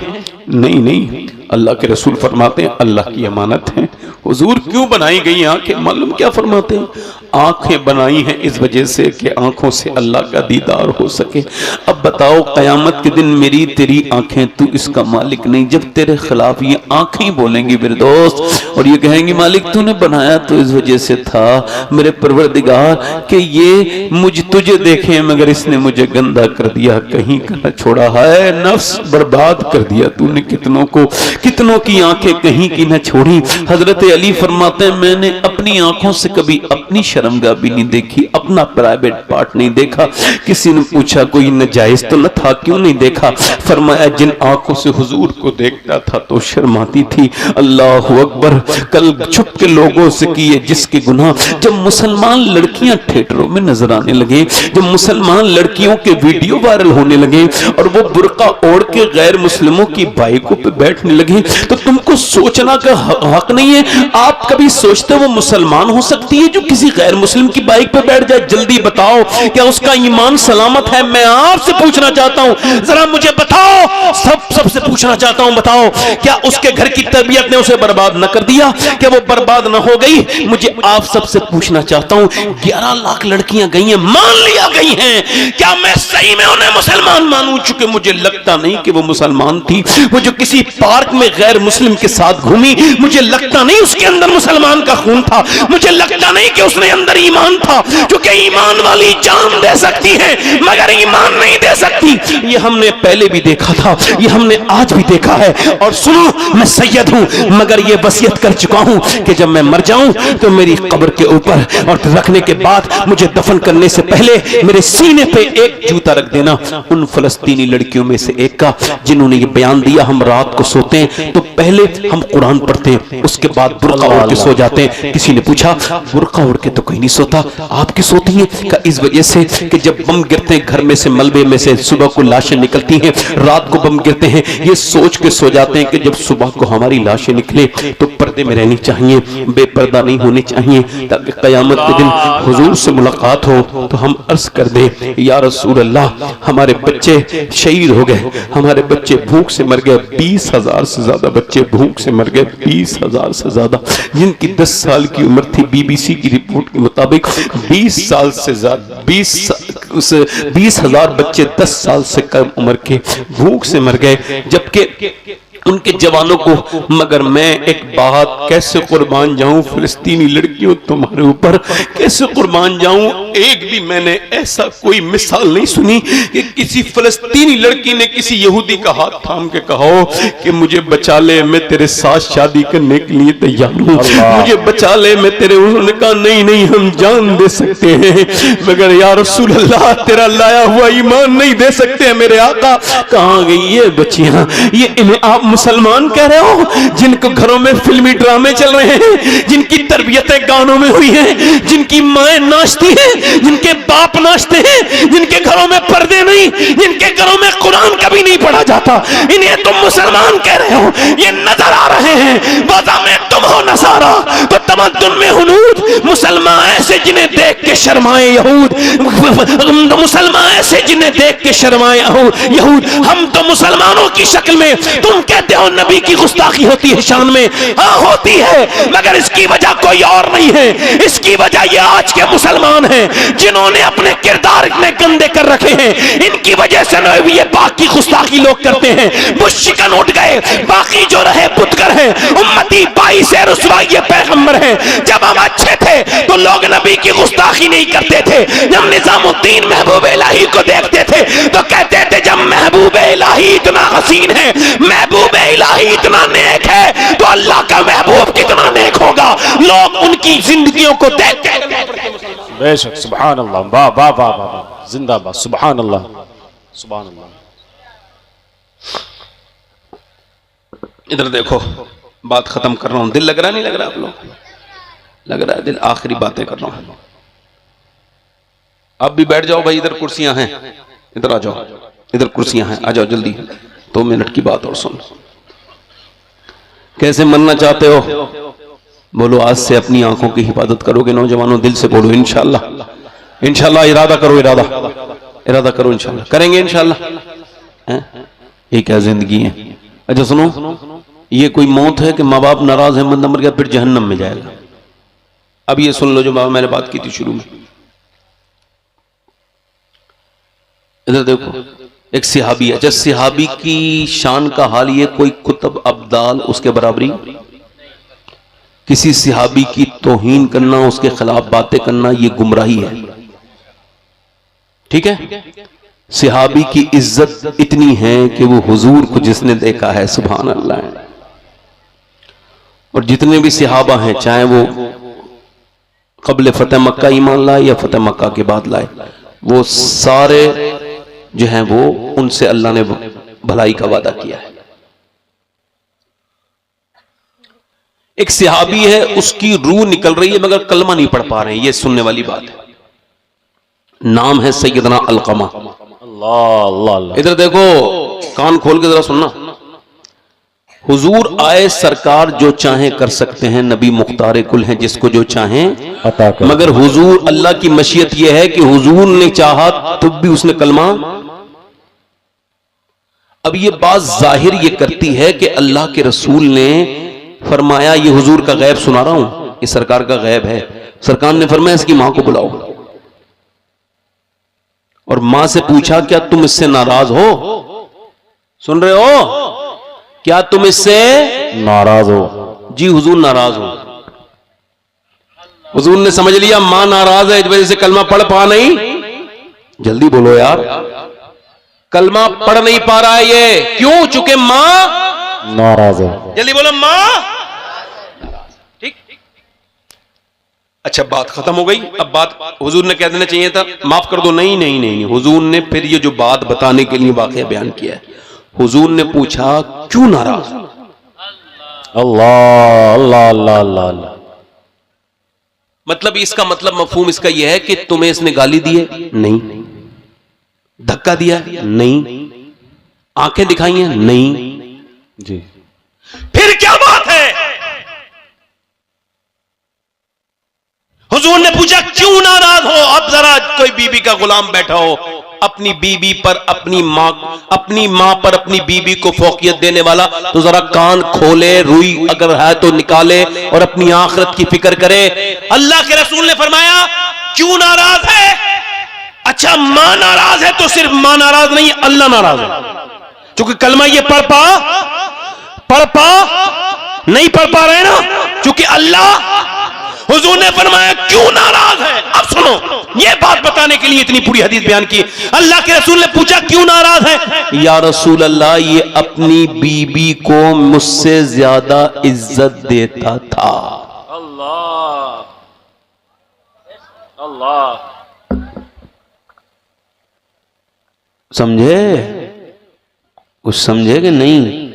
नहीं नहीं, अल्लाह के रसूल फरमाते हैं अल्लाह की अमानत है। हुजूर क्यों बनाई गई आंखें? मालूम क्या फरमाते हैं? आंखें बनाई हैं इस वजह से कि आंखों से अल्लाह का दीदार हो सके। अब बताओ कयामत के दिन मेरी तेरी आंखें, तू इसका मालिक नहीं, जब तेरे खिलाफ ये आंखें ही बोलेंगी मेरे दोस्त और ये कहेंगी मालिक तूने बनाया तो इस वजह से था मेरे परवरदिगार कि ये मुझ तुझे देखे मगर इसने मुझे गंदा कर दिया, कहीं का न छोड़ा है, नफ्स बर्बाद कर दिया तूने कितनों को, कितनों की आंखें कहीं की न छोड़ी। हजरत अली फरमाते हैं मैंने अपनी आंखों से कभी अपनी शर्मगाह भी नहीं देखी, अपना प्राइवेट पार्ट नहीं देखा। किसी ने पूछा कोई नजायज तो न था, क्यों नहीं देखा? फरमाया जिन आंखों से हुजूर को देखता था तो शर्माती थी। अल्लाह अकबर। कल छुप के लोगों से किए जिसके गुनाह, जब मुसलमान लड़कियां थिएटरों में नजर आने लगे, जब मुसलमान लड़कियों के वीडियो वायरल होने लगे और वो बुर्का ओढ़ के गैर मुस्लिमों की बाइकों पे बैठने लगे, तो तुमको सोचना का हक नहीं है? आप कभी सोचते वो मुसलमान हो सकती है जो किसी गैर मुस्लिम की बाइक पे बैठ जाए? जल्दी बताओ क्या उसका ईमान सलामत है? मैं आपसे पूछना चाहता हूं, जरा मुझे बताओ, सबसे पूछना चाहता हूं, बताओ क्या उसके घर की तरबियत ने उसे बर्बाद न कर दिया? क्या वो बर्बाद न हो गई? मुझे आप सबसे पूछना चाहता हूं, 11 लाख लड़कियां गई हैं, मान लिया गई हैं, क्या मैं सही में उन्हें मुसलमान मानूं? चूंकि मुझे लगता नहीं कि वो मुसलमान थी। वो जो किसी पार्क में गैर मुस्लिम के साथ घूमी, मुझे लगता नहीं उसके अंदर मुसलमान का खून था, मुझे लगता नहीं कि उसने अंदर ईमान था, क्योंकि ईमान वाली जान दे सकती है मगर ईमान नहीं दे सकती। ये हमने पहले भी देखा था, ये हमने आज भी देखा है। और सुनो, मैं सैयद हूं मगर ये वसीयत कर चुका हूं कि जब मैं मर जाऊं तो मेरी कब्र के ऊपर और रखने के बाद मुझे दफन करने से पहले मेरे सीने पे एक जूता रख देना उन फलस्तीनी लड़कियों में से एक का, जिन्होंने ये बयान दिया हम रात को सोते हैं तो पहले हम कुरान पढ़ते हैं, उसके बाद बुर्का ओढ़ के सो जाते हैं। किसी ने पूछा बुर्का ओढ़ के तो कोई नहीं सोता, आप क्यों सोती हैं? का इस वजह से कि जब बम गिरते हैं घर में से, मलबे में से सुबह को लाशें निकलती हैं, रात को बम गिरते हैं, ये सोच के सो जाते हैं कि जब सुबह को हमारी लाशें निकले तो पर्दे में रहनी चाहिए, बेपर्दा नहीं होनी चाहिए, ताकि कयामत के दिन हुजूर से मुलाकात हो तो हम अर्ज कर दें या रसूल अल्लाह, हमारे बच्चे शहीद हो गए, हमारे बच्चे भूख से मर गए, 20,000 से ज्यादा बच्चे भूख से मर गए, 20,000 से ज्यादा, जिनकी 10 साल की उम्र थी। बीबीसी की रिपोर्ट के मुताबिक 20 साल से ज्यादा 20,000 बच्चे 10 साल से कम उम्र के भूख से मर गए, जबकि उनके जवानों को। मगर मैं एक बात कैसे कुर्बान जाऊं फिलिस्तीनी लड़कियों तुम्हारे ऊपर, कैसे कुर्बान जाऊं? एक भी मैंने ऐसा कोई मिसाल नहीं सुनी कि किसी फिलिस्तीनी लड़की ने किसी यहूदी का हाथ थाम के कहा हो कि मुझे बचा ले, मैं तेरे साथ शादी करने के लिए तैयार हूं, मुझे बचा ले, मैं तेरे। उन्होंने कहा नहीं नहीं, हम जान दे सकते हैं मगर या रसूल अल्लाह तेरा लाया हुआ ईमान नहीं दे सकते। मेरे आका, कहां गई ये बच्चियां? ये इन्हें आप मुसलमान कह रहे हो, जिनको घरों में फिल्मी ड्रामे चल रहे हैं, जिनकी तरबियतें गानों में हुई हैं, जिनकी माएं नाचती हैं, जिनके बाप नाचते हैं, जिनके घरों में पर्दे नहीं, जिनके घरों में कुरान कभी नहीं पढ़ा जाता, इन्हें तुम मुसलमान कह रहे हो? ये नजर आ रहे हैं बाजा में तुम हो नसारा तो तमद्दुन में हुनूद। मुसलमान ऐसे जिन्हें देख के शर्माए यहूद, मुसलमान ऐसे जिन्हें देख के शर्माए यहूद। हम तो मुसलमानों की शक्ल में, तुम कहते हो नबी की गुस्ताखी होती है शान में, हाँ होती है, मगर इसकी वजह कोई और नहीं है। इसकी वजह ये आज के मुसलमान हैं जिन्होंने अपने किरदार इतने गंदे कर रखे हैं, इनकी वजह से ये पाक की गुस्ताखी लोग करते हैं। मुश्किन उठ गए, बाकी जो रहे पुतकर हैं, उम्मती पाई से रुसवाई ये पैगंबर हैं। जब हम अच्छे थे तो लोग नबी की गुस्ताखी नहीं करते थे। जब निजामुद्दीन महबूब इलाही को देखते थे तो कहते थे जब महबूब इलाही इतना हसीन है, महबूब इलाही इतना नेक है तो अल्लाह का महबूब कितना नेक होगा। लोग उनकी जिंदगियों को देखते बेशक, सुभान अल्लाह, वाह वाह वाह वाह, जिंदाबाद, सुभान अल्लाह, सुभान अल्लाह। इधर देखो, बात खत्म कर रहा हूं। दिल लग रहा नहीं लग रहा? आप लोग लग रहा है दिल? आखिरी बातें कर रहा हूं। आप भी बैठ जाओ भाई, इधर कुर्सियां हैं, इधर आ जाओ, इधर कुर्सियां हैं, आ जाओ जल्दी, 2 मिनट की बात और सुन। कैसे मरना चाहते हो? बोलो आज से अपनी आंखों की हिफाजत करोगे नौजवानों, दिल से बोलो इंशाल्लाह, इंशाल्लाह। इरादा करो, इरादा करो, इंशाल्लाह करेंगे, इंशाल्लाह। ये क्या जिंदगी है? अच्छा सुनो, ये कोई मौत है कि माँ बाप नाराज है, बंदा मर गया फिर जहन्नम में जाएगा? अब ये सुन लो जो बाबा मैंने बात की थी शुरू में। इधर देखो, एक सिहाबी है, जब सिहाबी की शान का हाल ये, कोई कुतुब अब्दाल उसके बराबरी। किसी सिहाबी की तौहीन करना, उसके खिलाफ बातें करना, ये गुमराही है। ठीक है? सिहाबी की इज्जत इतनी है कि वो हुजूर को जिसने देखा है, सुभान अल्लाह है। और जितने भी सिहाबा हैं, चाहे वो कबल फतेह मक्का ईमान लाए या फतेह मक्का के बाद लाए, वो सारे जो हैं वो उनसे अल्लाह ने भलाई का वादा किया है। एक सिहाबी है, उसकी रूह निकल रही है मगर कलमा नहीं पढ़ पा रहे हैं, ये सुनने वाली बात है। नाम है सैयदना अलकमा। अल्लाह अल्लाह। इधर देखो, कान खोल के जरा सुनना। हुजूर आए सरकार जो चाहे कर सकते हैं, नबी मुख्तार कुल हैं, जिसको जो चाहें अता कर। मगर हुजूर अल्लाह की मशीयत यह है कि हुजूर ने चाहा तब भी उसने कलमा। अब ये बात जाहिर ये करती है कि अल्लाह के रसूल ने फरमाया, ये हुजूर का गैब सुना रहा हूं, ये सरकार का गैब है। सरकार ने फरमाया इसकी मां को बुलाओ, और मां से पूछा क्या तुम इससे नाराज हो? सुन रहे हो? क्या तुम इससे नाराज हो? जी हुजूर नाराज हो। हुजूर ने समझ लिया मां नाराज है, इस वजह से कलमा पढ़ पा नहीं। जल्दी बोलो यार, कलमा पढ़ नहीं पा रहा है ये, क्यों? चूंकि मां नाराज है। जल्दी बोलो, मां। ठीक, अच्छा बात खत्म हो गई। अब बात हुजूर ने कह देना चाहिए था माफ कर दो। नहीं नहीं नहीं, हुजूर ने फिर ये जो बात बताने के लिए वाकया बयान किया है। हुजूर ने पूछा क्यों नाराज? अल्लाह अल्लाह अल्लाह अल्लाह अल्लाह। मतलब इसका मतलब मफहूम इसका यह है कि तुम्हें इसने गाली दी है? नहीं। धक्का दिया है? नहीं। आंखें दिखाई हैं? नहीं। जी। फिर क्या बात है? हुजूर ने पूछा क्यों नाराज हो? अब जरा कोई बीबी का गुलाम बैठा हो, अपनी बीबी पर अपनी मां पर अपनी बीबी को फौकियत देने वाला, तो जरा कान खोले, रुई अगर है तो निकाले और अपनी आखिरत की फिक्र करे। अल्लाह के रसूल ने फरमाया क्यों नाराज है? अच्छा मां नाराज है तो सिर्फ मां नाराज नहीं, अल्लाह नाराज है। क्योंकि कलमा ये पढ़ पा नहीं पढ़ पा रहे ना, क्योंकि अल्लाह। हुजूर ने फरमाया क्यों नाराज है? अब सुनो, ये बात बताने के लिए इतनी पूरी हदीस बयान की। अल्लाह के रसूल ने पूछा क्यों नाराज है? या रसूल अल्लाह, ये अपनी बीबी को मुझसे ज्यादा इज्जत देता था। अल्लाह अल्लाह। समझे? कुछ समझे कि नहीं?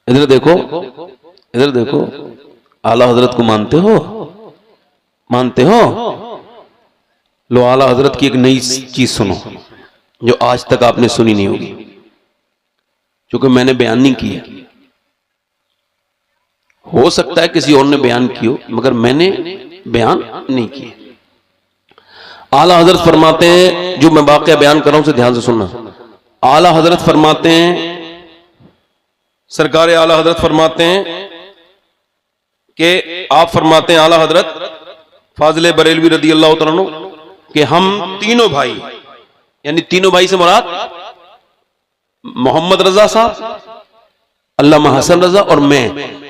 इधर देखो, इधर देखो। आला हजरत को मानते हो? मानते हो? लो आला हजरत की एक नई चीज सुनो जो आज तक आपने सुनी नहीं होगी, क्योंकि मैंने बयान नहीं किया। हो सकता है किसी और ने बयान किया, मगर मैंने बयान नहीं किया। आला हजरत फरमाते हैं, जो मैं वाकया बयान कर रहा हूं उसे ध्यान से सुनना। आला हजरत फरमाते हैं, सरकार आला हजरत फरमाते हैं कि आप फरमाते हैं आला हजरत फाजिल बरेलवी रदी अल्लाह तआला अन्हु कि हम तीनों भाई, यानी तीनों भाई से मुराद मोहम्मद रजा साहब, अल्लामा हसन रजा और मैं,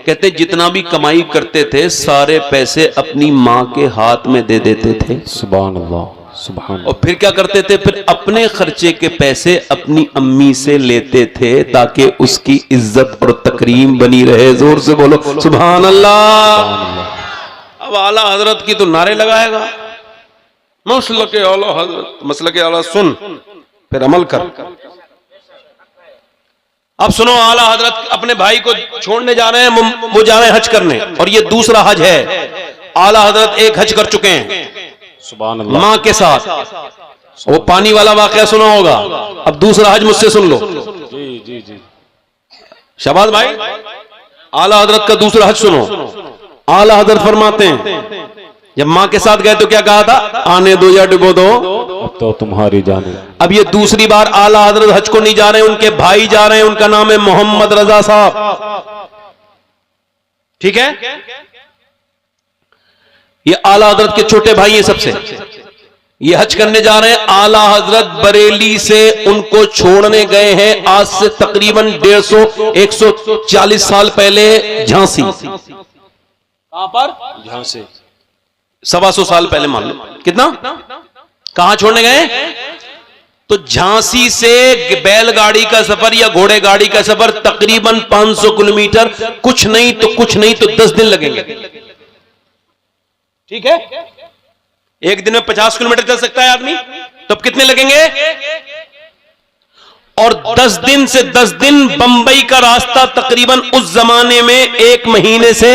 कहते जितना भी कमाई करते थे सारे पैसे अपनी मां के हाथ में दे देते थे। सुभान अल्लाह सुभान। और फिर क्या करते थे? फिर अपने खर्चे के पैसे अपनी अम्मी से लेते थे ताकि उसकी इज्जत और तकरीम बनी रहे। जोर से बोलो सुभान अल्लाह। अब आला हजरत की तो नारे लगाएगा, मसलक आला हजरत, मसलक आला सुन फिर अमल कर। अब सुनो, आला हजरत अपने भाई को छोड़ने जा रहे हैं, वो जा रहे हैं हज करने, और ये दूसरा हज है। आला हजरत एक हज कर चुके हैं सुभान अल्लाह मां के साथ, वो पानी वाला वाकया सुना होगा। अब दूसरा हज मुझसे सुन लो। जी जी जी। शबाज भाई, आला हजरत का दूसरा हज सुनो। आला हजरत फरमाते हैं जब मां के साथ गए तो क्या कहा था? आने दो या डुबो दो, अब तो तुम्हारी जाने। अब ये दूसरी बार आला हजरत हज को नहीं जा रहे हैं, उनके भाई जा रहे हैं, उनका नाम है मोहम्मद रजा साहब। ठीक है, ये आला हजरत के छोटे भाई हैं सबसे। ये हज करने जा रहे हैं। आला हजरत बरेली से उनको छोड़ने गए हैं आज से तकरीबन 150-140 साल पहले झांसी। कहां पर? झांसी। 125 साल पहले मान लो। कितना? कहां छोड़ने गए? तो झांसी से बैलगाड़ी का सफर या घोड़े गाड़ी का सफर तकरीबन 500 किलोमीटर, कुछ नहीं तो 10 दिन लगेंगे। ठीक है, एक दिन में 50 किलोमीटर चल सकता है आदमी, तो अब कितने लगेंगे? और 10 दिन से 10 दिन बंबई का रास्ता तकरीबन उस जमाने में 1 महीने से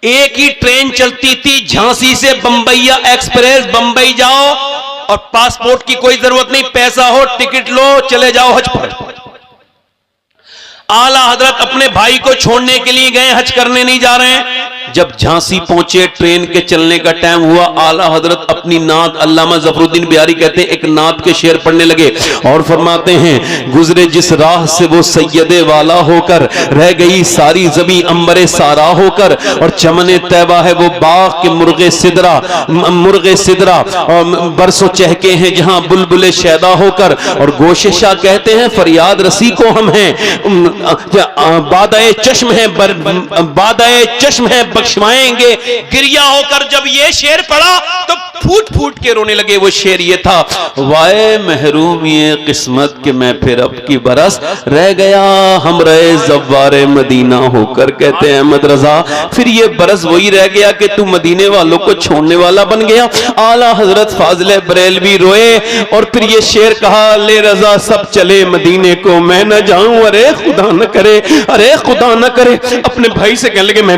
एक ही ट्रेन चलती थी झांसी से बंबईया एक्सप्रेस। बंबई जाओ और पासपोर्ट की कोई जरूरत नहीं, पैसा हो टिकट लो चले जाओ हज पर। आला हजरत अपने भाई को छोड़ने के लिए गए, हज करने नहीं जा रहे हैं। जब झांसी पहुंचे, ट्रेन के चलने का टाइम हुआ, आला हजरत अपनी नात, अल्लामा ज़फरुद्दीन बिहारी कहते हैं, एक नात के शेर पढ़ने लगे और फरमाते हैं, गुजरे जिस राह से वो सैयदे वाला होकर, रह गई सारी ज़मीं अंबरे सारा होकर, और चमने तैबा है वो बाग के मुर्गे सिदरा और बरसों चहके हैं जहां बुलबुले शैदा होकर। और गोशे शाह कहते हैं, फरियाद रसी को हम हैं, बादाए चश्म है बख्शवाएंगे गिरिया होकर। जब ये शेर पढ़ा तो फूट फूट के रोने लगे। वो शेर ये था, वाए महरूम ये किस्मत के मैं फिर अब की बरस रह गया हम रहे जव्वारे मदीना होकर। कहते हैं अहमद रजा, फिर ये बरस वही रह गया कि तू मदीने वालों को छोड़ने वाला बन गया। आला हजरत फाजिल बरेलवी रोए और फिर ये शेर कहा, ले रजा सब चले मदीने को मैं न जाऊं, अरे खुदा न करे, अरे खुदा न करे। अपने भाई से कहने लगे, मैं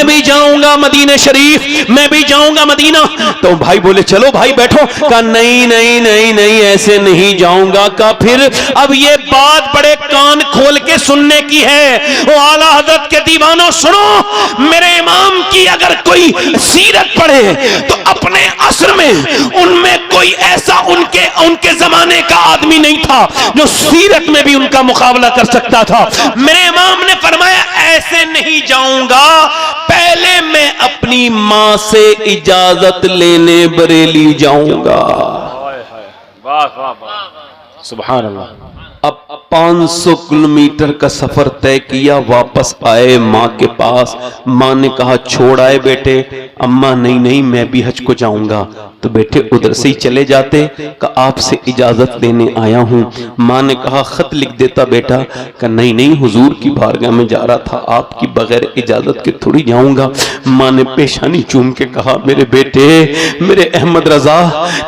भी जाऊंगा मदीने शरीफ, मैं भी जाऊंगा मदीना। तो भाई बोले, चलो भाई बैठो। कहा नहीं नहीं नहीं नहीं, ऐसे नहीं जाऊंगा। का फिर अब ये बात बड़े कान खोल के सुनने की है। वो आला हजरत के दीवानों सुनो, मेरे इमाम की अगर कोई सीरत पढ़े तो अपने असर में उनमें कोई ऐसा उनके जमाने का आदमी नहीं था जो सीरत में भी उनका मुकाबला कर सकता था। मेरे इमाम ने फरमाया, ऐसे नहीं जाऊंगा, पहले मैं अपनी मां से इजाजत लेने बरेली जाऊंगा। वाह वाह वाह, सुभान अल्लाह। अब 500 किलोमीटर का सफर तय किया, वापस आए माँ के पास। माँ ने कहा, छोड़ आए बेटे? अम्मा नहीं नहीं, मैं भी हज को जाऊंगा। तो बेटे उधर से ही चले जाते। का आपसे इजाजत लेने आया हूँ। माँ ने कहा, खत लिख देता बेटा। का नहीं नहीं, हुजूर की बारगाह में जा रहा था, आपकी बगैर इजाजत के थोड़ी जाऊंगा। माँ ने पेशानी चूम के कहा, मेरे बेटे, मेरे अहमद रजा,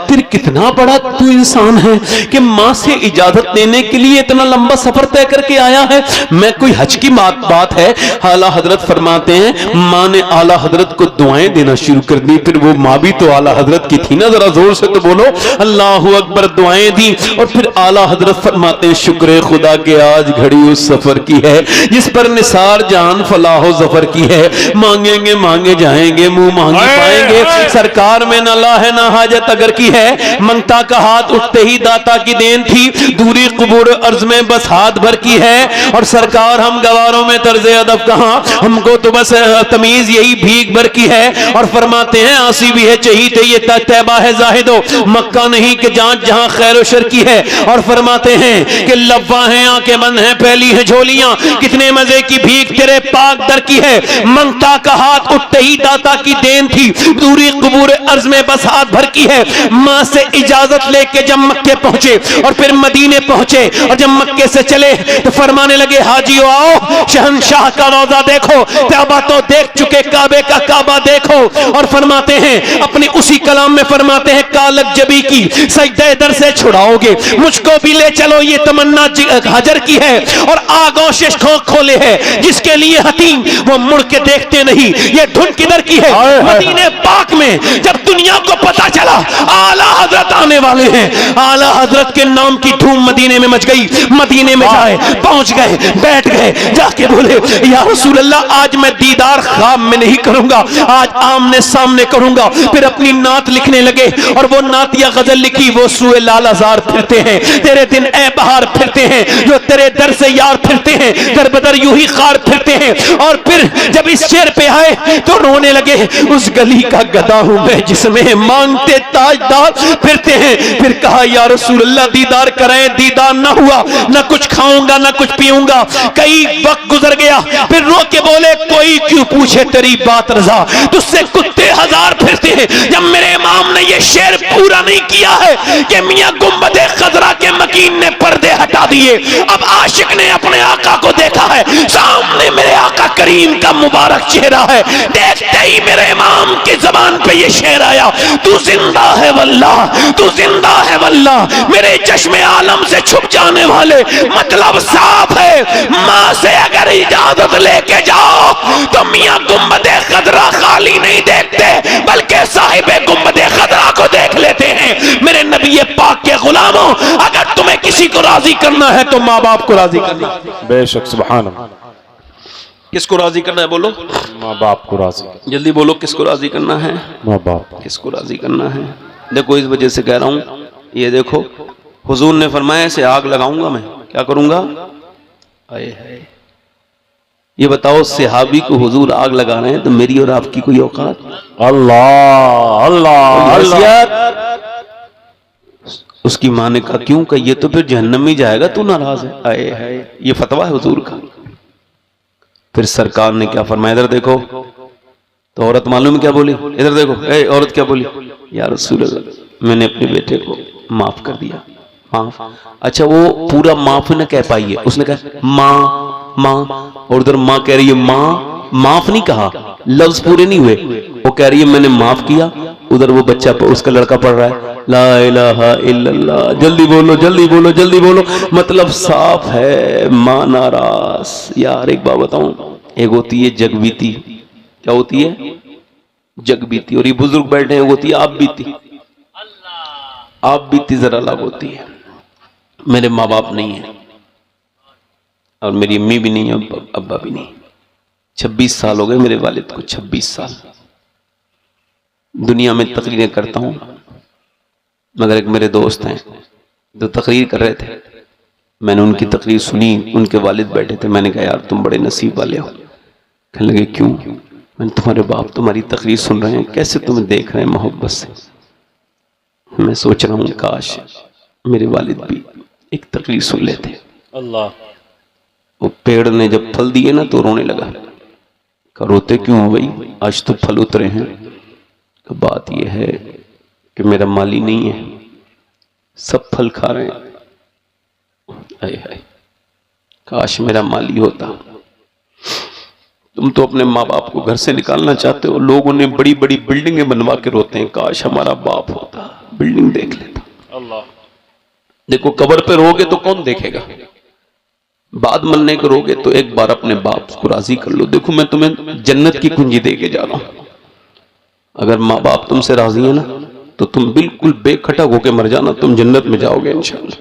तेरे कितना बड़ा तू इंसान है कि माँ से इजाजत लेने के लिए इतना लंबा सफर तय करके आया है। मैं कोई हज की बात है? आला हजरत फरमाते हैं, माँ ने आला हजरत को दुआएं देना शुरू कर दी। फिर वो माँ भी तो आला हजरत की थी ना, जरा जोर से तो बोलो अल्लाहु अकबर। दुआएं दी और फिर आला हजरत फरमाते हैं, शुक्र खुदा के आज घड़ी उस सफर की है जिस पर निसार जान फलाहो जफर की है। मांगेंगे मांगे जाएंगे, मुंह मांगे पाएंगे। सरकार में न ला है ना हाजत अगर की है, मंगता का हाथ उठते ही दाता की देन थी। दूरी कुबूर अर्ज में बस हाथ भर की है। और सरकार हम गवारों में तर्जे अदब कहां, हमको तो बस तमीज यही भीख भर की है। और फरमाते हैं, आंसी भी है चाहिए ये तैबा है जाहिदो, मक्का नहीं कि जहां खैर शर की है। और फरमाते हैं कि लब्बा है आंखें बंद हैं, फैली है झोलियां, कितने मजे की भीख तेरे पाक दर की है। मंगता का हाथ उठते ही दाता की देन थी, दूरी कुबूर अर्ज में बस हाथ भर की है। मां से इजाजत लेके जब मक्के पहुंचे और फिर मदीने पहुंचे, और जब मक्के से चले तो फरमाने लगे, हाजियो आओ, शहंशाह का रोजा देखो, काबा तो देख चुके, काबे का काबा देखो। और फरमाते हैं, अपनी उसी कलाम में फरमाते हैं, कालक जबी की सजदे दर से छुड़ाओगे, मुझको भी ले चलो, ये तमन्ना हजर की है। और आगोश खोले है जिसके लिए हतीम वो मुड़ के देखते नहीं, ये धुन किधर की है? मदीने पाक में जब दुनिया को पता चला आला हजरत आने वाले हैं, आला हजरत के नाम की धूम मदीने में मच गई। मदीने में जाए, पहुंच गए, बैठ गए, जाके बोले, या रसूल अल्लाह, आज मैं दीदार ख्वाब में नहीं करूंगा, आज आमने सामने करूंगा। फिर अपनी नात लिखने लगे और वो नात या गजल लिखी, वो सुए लाल हजार फिरते हैं, तेरे दिन ए बहार फिरते हैं, जो तेरे दर से यार फिरते हैं, दर बदर यूं ही खार फिरते हैं। और फिर जब इस शेर पे आए तो रोने लगे, उस गली का गदा हूं मैं जिसमें मांगते ताजदार फिरते हैं। फिर कहा, या रसूल अल्लाह, दीदार करें, दीदार ना हुआ, ना कुछ खाऊंगा ना कुछ पीऊंगा। कई वक्त गुजर गया, फिर रो के बोले, कोई क्यों पूछे तेरी बात रजा, तुझसे कुत्ते हजार फिरते हैं। जब मेरे इमाम ने ये शेर पूरा नहीं किया है कि मियां गुंबदे खजरा के मकीन ने पर्दे हटा दिए, अब आशिक ने अपने आका को देखा है, सामने मेरे आका करीम का मुबारक चेहरा है। देखते ही मेरे इमाम की जबान पे ये शेर आया, तू जिंदा है वल्लाह, तू जिंदा है वल्लाह, मेरे चश्मे आलम से छुप जाने वाले। मतलब साफ है, मां से अगर इजाजत लेके जाओ तो मियां गुंबदे खजरा खाली नहीं देखते, बल्कि साहिबे गुंबदे खजरा को देख लेते हैं। मुसलमानों, अगर तुम्हें किसी को राजी करना है तो माँ बाप को राजी करना है। बेशक सुभान अल्लाह। किसको राजी करना है बोलो, माँ बाप को राजी कर। जल्दी बोलो, किसको राजी करना है, माँ बाप। किसको राजी करना है। देखो इस वजह से कह रहा हूं, ये देखो हुजूर ने फरमाया ऐसे आग लगाऊंगा मैं, क्या करूंगा, आए हाय। ये बताओ सहाबी को हुजूर आग लगा रहे हैं तो मेरी और आपकी कोई औकात, अल्लाह अल्लाह अल्लाह। उसकी माँ ने कहा क्यों, कहा ये तो फिर जहन्नम में जाएगा, तू नाराज है। आए हाय, ये फतवा है हुजूर का। फिर सरकार ने क्या फरमाया, इधर देखो। तो औरत मालूम है क्या बोली, इधर देखो। औरत क्या बोली, या रसूल अल्लाह मैंने अपने बेटे को माफ कर दिया, माफ। अच्छा वो पूरा माफ न कह पाई है, उसने कहा माँ माँ, और उधर माँ कह रही है माँ, माफ नहीं कहा, लफ्ज पूरे नहीं हुए। वो कह रही है मैंने माफ किया, उधर वो बच्चा उसका लड़का पढ़ रहा है ला इलाहा इल्लल्लाह। जल्दी बोलो जल्दी बोलो जल्दी बोलो, मतलब साफ है माँ नाराज। यार एक बात बताऊं, एक होती है जग बीती, क्या होती है, जग बीती, और ये बुजुर्ग बैठे हैं, होती है आप बीती। आप बीती जरा अलग होती है। मेरे माँ बाप नहीं है और मेरी अम्मी भी नहीं है, अब्बा भी नहीं। 26 साल हो गए मेरे वालिद को, 26 साल दुनिया में तकरीरें करता हूं, मगर एक मेरे दोस्त हैं जो तकरीर कर रहे थे, मैंने उनकी तकरीर सुनी, उनके वालिद बैठे थे, मैंने कहा यार तुम बड़े नसीब वाले हो। कहने लगे क्यों, मैंने तुम्हारे बाप तुम्हारी तकरीर सुन रहे हैं, कैसे तुम्हें देख रहे हैं मोहब्बत से। मैं सोच रहा हूं काश मेरे वालिद भी एक तकरीर सुन लेते। अल्लाह। वो पेड़ ने जब फल दिए ना तो रोने लगा। कहा रोते क्यों हो भाई, आज तो फल उतरे हैं। बात यह है कि मेरा माली नहीं है, सब फल खा रहे हैं। आए हाय, काश मेरा माली होता। तुम तो अपने माँ बाप को घर से निकालना चाहते हो, लोग उन्हें बड़ी बड़ी बिल्डिंगें बनवा के रोते हैं, काश हमारा बाप होता, बिल्डिंग देख लेता। अल्लाह। देखो कब्र पे रोगे तो कौन देखेगा, बाद मरने को रोगे तो एक बार अपने बाप को राजी कर लो। देखो मैं तुम्हें जन्नत की कुंजी दे के जा रहा हूं, अगर माँ बाप तुमसे राजी है ना तो तुम बिल्कुल बेखटक होके मर जाना, तुम जन्नत में जाओगे इंशाअल्लाह।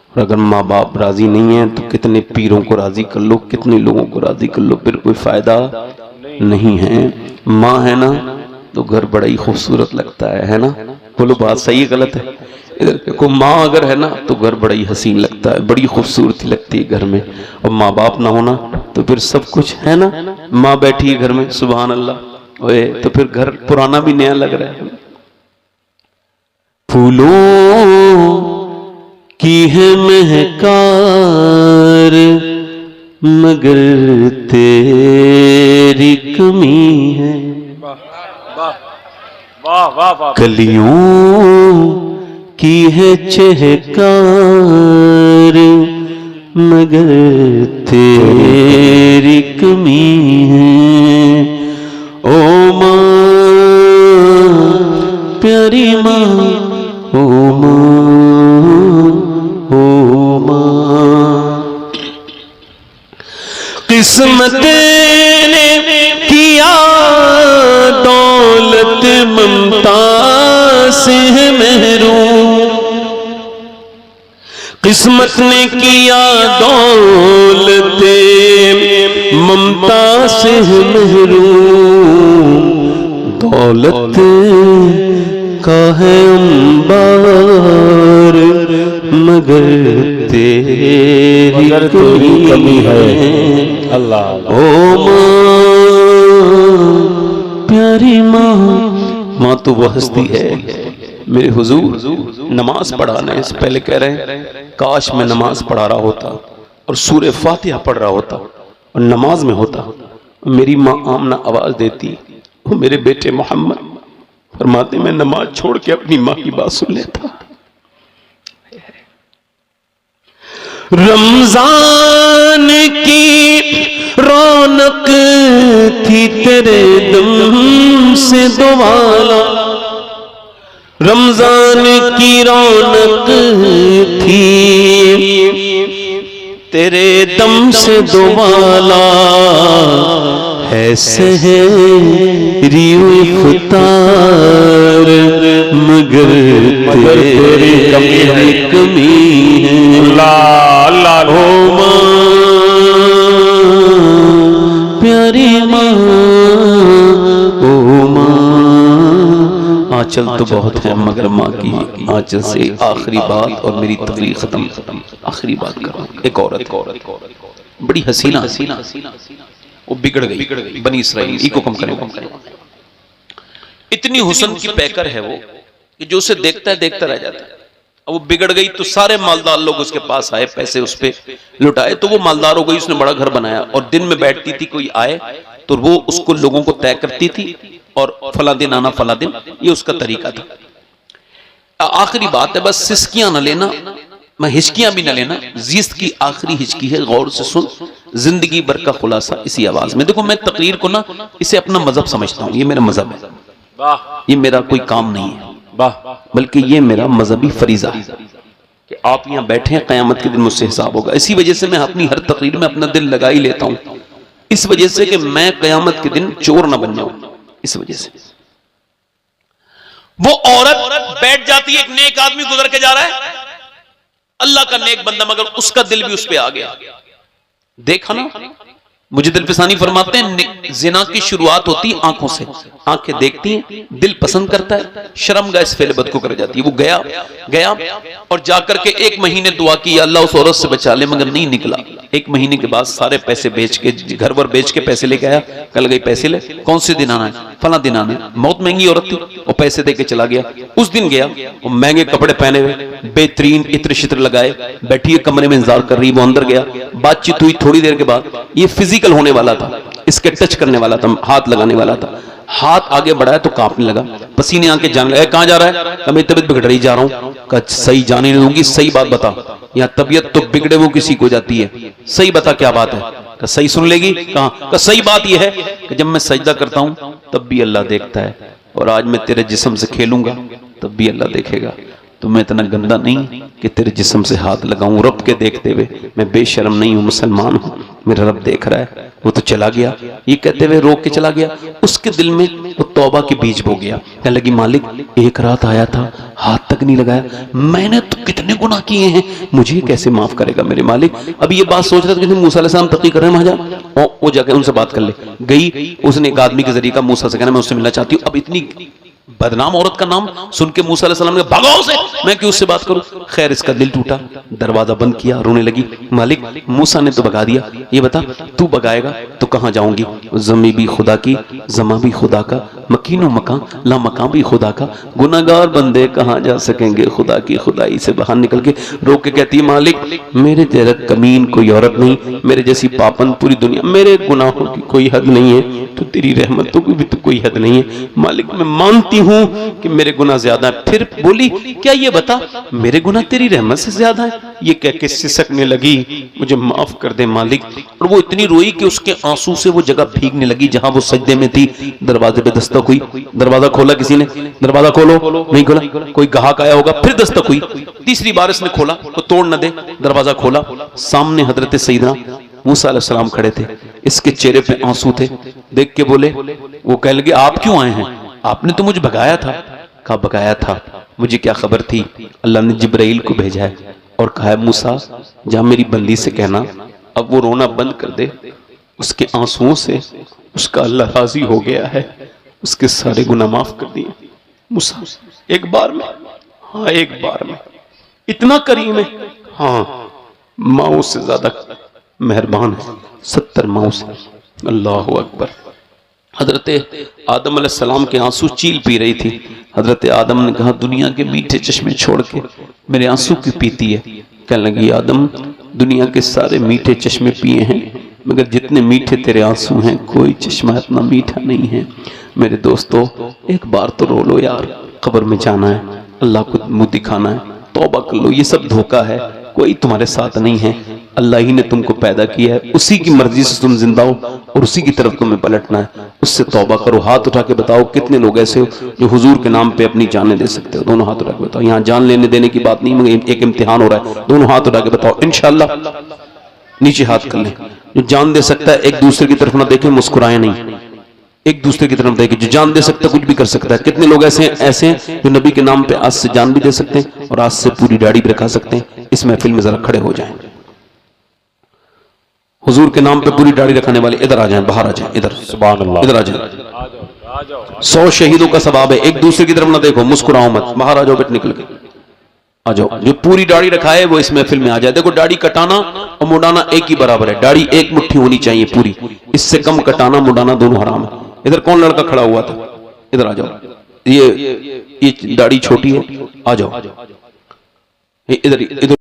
और अगर माँ बाप राजी नहीं है तो कितने पीरों को राजी कर लो, कितने लोगों को राजी कर लो, फिर कोई फायदा नहीं है। माँ है ना तो घर बड़ा ही खूबसूरत लगता है ना। बोलो बात सही है गलत है, इधर देखो। माँ अगर है ना तो घर बड़ा ही हसीन लगता है, बड़ी खूबसूरती लगती है घर में। और माँ बाप ना होना तो फिर सब कुछ है ना। माँ बैठी है घर में, सुभान अल्लाह, ओए तो फिर घर पुराना भी नया लग रहा है। फूलों की है महकार मगर तेरी कमी है, वाह वाह वाह। कलियों की है चहकार मगर तेरी कमी है। ओ माँ प्यारी माँ, ओ माँ, ओ माँ, किस्मत ने किया दौलत ममता से है महरूम, किस्मत ने किया दौलत ममता से है महरूम। दौलत का है अंबार मगर तेरी कमी है। अल्लाह। ओ माँ प्यारी माँ, माँ तो वो हस्ती है। मेरे हुजूर नमाज पढ़ाने से पहले कह रहे हैं काश मैं नमाज पढ़ा रहा होता और सूरह फातिहा पढ़ रहा होता और नमाज में होता, मेरी माँ आमना आवाज देती, वो मेरे बेटे मोहम्मद फरमाते मैं नमाज छोड़ के अपनी माँ की बात सुन लेता। रमजान की रौनक थी तेरे दम से दोवाला, रमजान की रौनक थी तेरे दम से दोवाला, है सहरी इफ्तार मगर तेरी कमी है। अल्लाह अल्लाह ओ माँ प्यारी माँ, ओ माँ आंचल तो बहुत है मगर माँ की आंचल से आखिरी बात और मेरी तकरीर खत्म। आखिरी बात करो। एक औरत बड़ी हसीना वो बिगड़ गई बनी इसराइल इको कम करें। इतनी हुस्न की पैकर है वो कि जो उसे देखता रह जाता है। अब वो बिगड़ गई तो सारे मालदार लोग उसके पास आए, पैसे उस पे लुटाए तो वो मालदार हो गई। उसने बड़ा घर बनाया और दिन में बैठती थी, कोई आए तो वो उसको लोगों को तय करती थी और फला दिन आना फला दिन, ये उसका तरीका था। आखिरी बात है, बस सिस्कियां न लेना, मैं हिचकियां भी न लेना। जीस्त की आखिरी हिचकी है, गौर से सुन, जिंदगी भर का खुलासा इसी आवाज में। देखो मैं तकरीर को ना इसे अपना मजहब समझता हूं, ये मेरा मजहब है, ये मेरा कोई काम नहीं है, बल्कि ये मेरा मजहबी फरीजा है कि आप यहां बैठे हैं, कयामत के दिन मुझसे हिसाब होगा। इसी वजह से मैं अपनी हर तकरीर में अपना दिल लगा ही लेता हूं, इस वजह से कि मैं कयामत के दिन चोर ना बन जाऊं। इस वजह से वो औरत बैठ जाती है, एक नेक आदमी गुजर के जा रहा है, अल्लाह का नेक बंदा, मगर उसका दिल भी उस पे आ गया। देखा ना, मुझे दिल पिसानी फरमाते हैं जिना की शुरुआत होती है आंखों से, आंखें देखती हैं, दिल पसंद करता है, शर्मगा इस फेल बद को कर जाती है। वो गया और जाकर के 1 महीने दुआ की, अल्लाह उस औरत से बचा ले, मगर नहीं निकला। 1 महीने के बाद सारे पैसे बेच के, घर वर बेच के पैसे लेके आया। कल गई पैसे ले, कौन से दिन आना है, फला दिन आना है। बहुत महंगी औरत थी, वो पैसे दे के चला गया। उस दिन गया, वो महंगे कपड़े पहने हुए, बेहतरीन इत्र शित्र लगाए, बैठी कमरे में इंतजार कर रही। वो अंदर गया, बातचीत हुई, थोड़ी देर के बाद ये फिजिकल होने वाला था, इसके टच करने वाला था, हाथ लगाने वाला था। हाथ आगे बढ़ाया तो कांपने लगा, पसीने आके जाने लगा। कहां जा रहा है? मेरी तबीयत बिगड़ रही, जा रहा हूं। कहा सही जाने नहीं दूंगी, सही बात बता, यहाँ तबीयत तो बिगड़े वो किसी को जाती है, सही बता क्या बात है। कहा सही सुन लेगी। कहा सही बात यह है कि जब मैं सजदा करता हूं तब भी अल्लाह देखता है, और आज मैं तेरे जिस्म से खेलूंगा तब भी अल्लाह देखेगा। तो मैं इतना गंदा नहीं कि तेरे जिस्म से हाथ लगाऊं रब के देखते हुए। मैं बेशर्म नहीं हूं, मुसलमान हूं, मेरा रब देख रहा है। वो तो चला गया, ये कहते हुए रोक के चला गया। उसके दिल में वो तौबा के बीज बो गया। कहने लगी मालिक एक रात आया था, हाथ तक नहीं लगाया, मैंने तो कितने गुनाह किए हैं, मुझे कैसे माफ करेगा मेरे मालिक। अब ये बात सोच रहा था कि मूसा अलैहिस्सलाम तकी कर रहे हैं वहां जा, वो जाके उनसे बात कर ले। गई, उसने एक आदमी के जरिए का मूसा से कहना मैं उससे मिलना चाहती हूँ। अब इतनी बदनाम औरत का नाम सुन के मूसा अलैहिस्सलाम ने भगाओ से, मैं क्यों उससे बात करूं। खैर इसका दिल टूटा, दरवाजा बंद किया, रोने लगी। मालिक मूसा ने तो भगा दिया, ये बता तू भगाएगा तो कहां जाऊंगी। जमी भी खुदा की, जमा भी खुदा का, मकीनो मकान ला मकान भी खुदा का, गुनाहगार बंदे कहां जा सकेंगे खुदा की खुदाई से बाहर निकल के। रोक के कहती मालिक मेरे जैसा कमीन कोई औरत नहीं, मेरे जैसी पापन पूरी दुनिया, मेरे गुनाहों की कोई हद नहीं है, तो तेरी रहमतों की भी तो कोई हद नहीं है। मालिक मैं मानती हूं कि मेरे गुनाह ज्यादा है। फिर बोली क्या ये बता मेरे गुनाह तेरी रहमत से ज्यादा है। ये कह के सिसकने लगी, मुझे माफ कर दे मालिक। और वो इतनी रोई कि उसके आंसू से वो जगह भीगने लगी जहां वो सजदे में थी। दरवाजे पे दस्तक हुई, दरवाजा खोला किसी ने, दरवाजा खोलो, नहीं खोला, कोई ग्राहक आया होगा। फिर दस्तक हुई, तीसरी बार इसने खोला तो तोड़ न दे, दरवाजा खोला, सामने हजरत सईदना मूसा अलैहिस्सलाम खड़े थे, इसके चेहरे पे आंसू थे। देख के बोले, वो कह लगे आप क्यों आए हैं, आपने तो मुझे भगाया था। कहा भगाया था, मुझे क्या खबर थी, अल्लाह ने जिब्राइल को भेजा है और कहा है मूसा जा मेरी बंदी से कहना अब वो रोना बंद कर दे, उसके आंसुओं से उसका अल्लाह राजी हो गया है, उसके सारे गुनाह माफ कर दिए। मूसा एक बार में, हाँ एक बार में, इतना करीम है, हाँ माओ से ज्यादा मेहरबान है, 70 माओ से। अल्लाह अकबर। हजरत आदम अलैहिस्सलाम के आंसू चील पी रही थी। हजरत आदम ने कहा दुनिया के मीठे चश्मे छोड़ के मेरे आंसू क्यों पीती है। कहने लगी आदम दुनिया के सारे मीठे चश्मे पिए हैं, मगर जितने मीठे तेरे आंसू हैं कोई चश्मा इतना मीठा नहीं है। मेरे दोस्तों एक बार तो रो लो यार, कब्र में जाना है, अल्लाह को मुंह दिखाना है, तौबा कर लो। ये सब धोखा है, कोई तुम्हारे साथ नहीं है, अल्लाह ही ने तुमको पैदा किया है, उसी की मर्जी से तुम जिंदा हो और उसी की तरफ तुम्हें पलटना है। उससे तौबा करो। हाथ उठा के बताओ कितने लोग ऐसे हो जो हुजूर के नाम पे अपनी जानें दे सकते हो। दोनों हाथ उठा के बताओ। यहाँ जान लेने देने की बात नहीं, मगर एक इम्तिहान हो रहा है। दोनों हाथ उठा के बताओ इंशाअल्लाह। नीचे हाथ कर लें। जो जान दे सकता है एक दूसरे की तरफ ना देखे, मुस्कुराए नहीं। एक दूसरे की तरफ देखे, जो जान दे सकता है कुछ भी कर सकता है। कितने लोग ऐसे ऐसे जो नबी के नाम पे आज से जान भी दे सकते हैं और आज से पूरी दाढ़ी भी रखा सकते हैं। इस महफिल में जरा खड़े हो जाएं, हुजूर के नाम पे पूरी दाढ़ी रखने वाले इधर आ जाएं, बाहर आ जाएं, इधर सुभान अल्लाह, इधर आ जाएं। 100 शहीदों का सवाब है। एक दूसरे की तरफ ना देखो, मुस्कुराओ मत, बाहर आ जाओ, बेट निकल के आ जाओ। जो पूरी दाढ़ी रखा है वो इस महफिल में आ जाए। देखो दाढ़ी कटाना और मुड़ाना एक ही बराबर है। दाढ़ी एक मुट्ठी होनी चाहिए पूरी, इससे कम कटाना मुड़ाना दोनों हराम है। इधर कौन लड़का खड़ा हुआ था, इधर आ जाओ। ये दाढ़ी छोटी है, आ जाओ इधर इधर।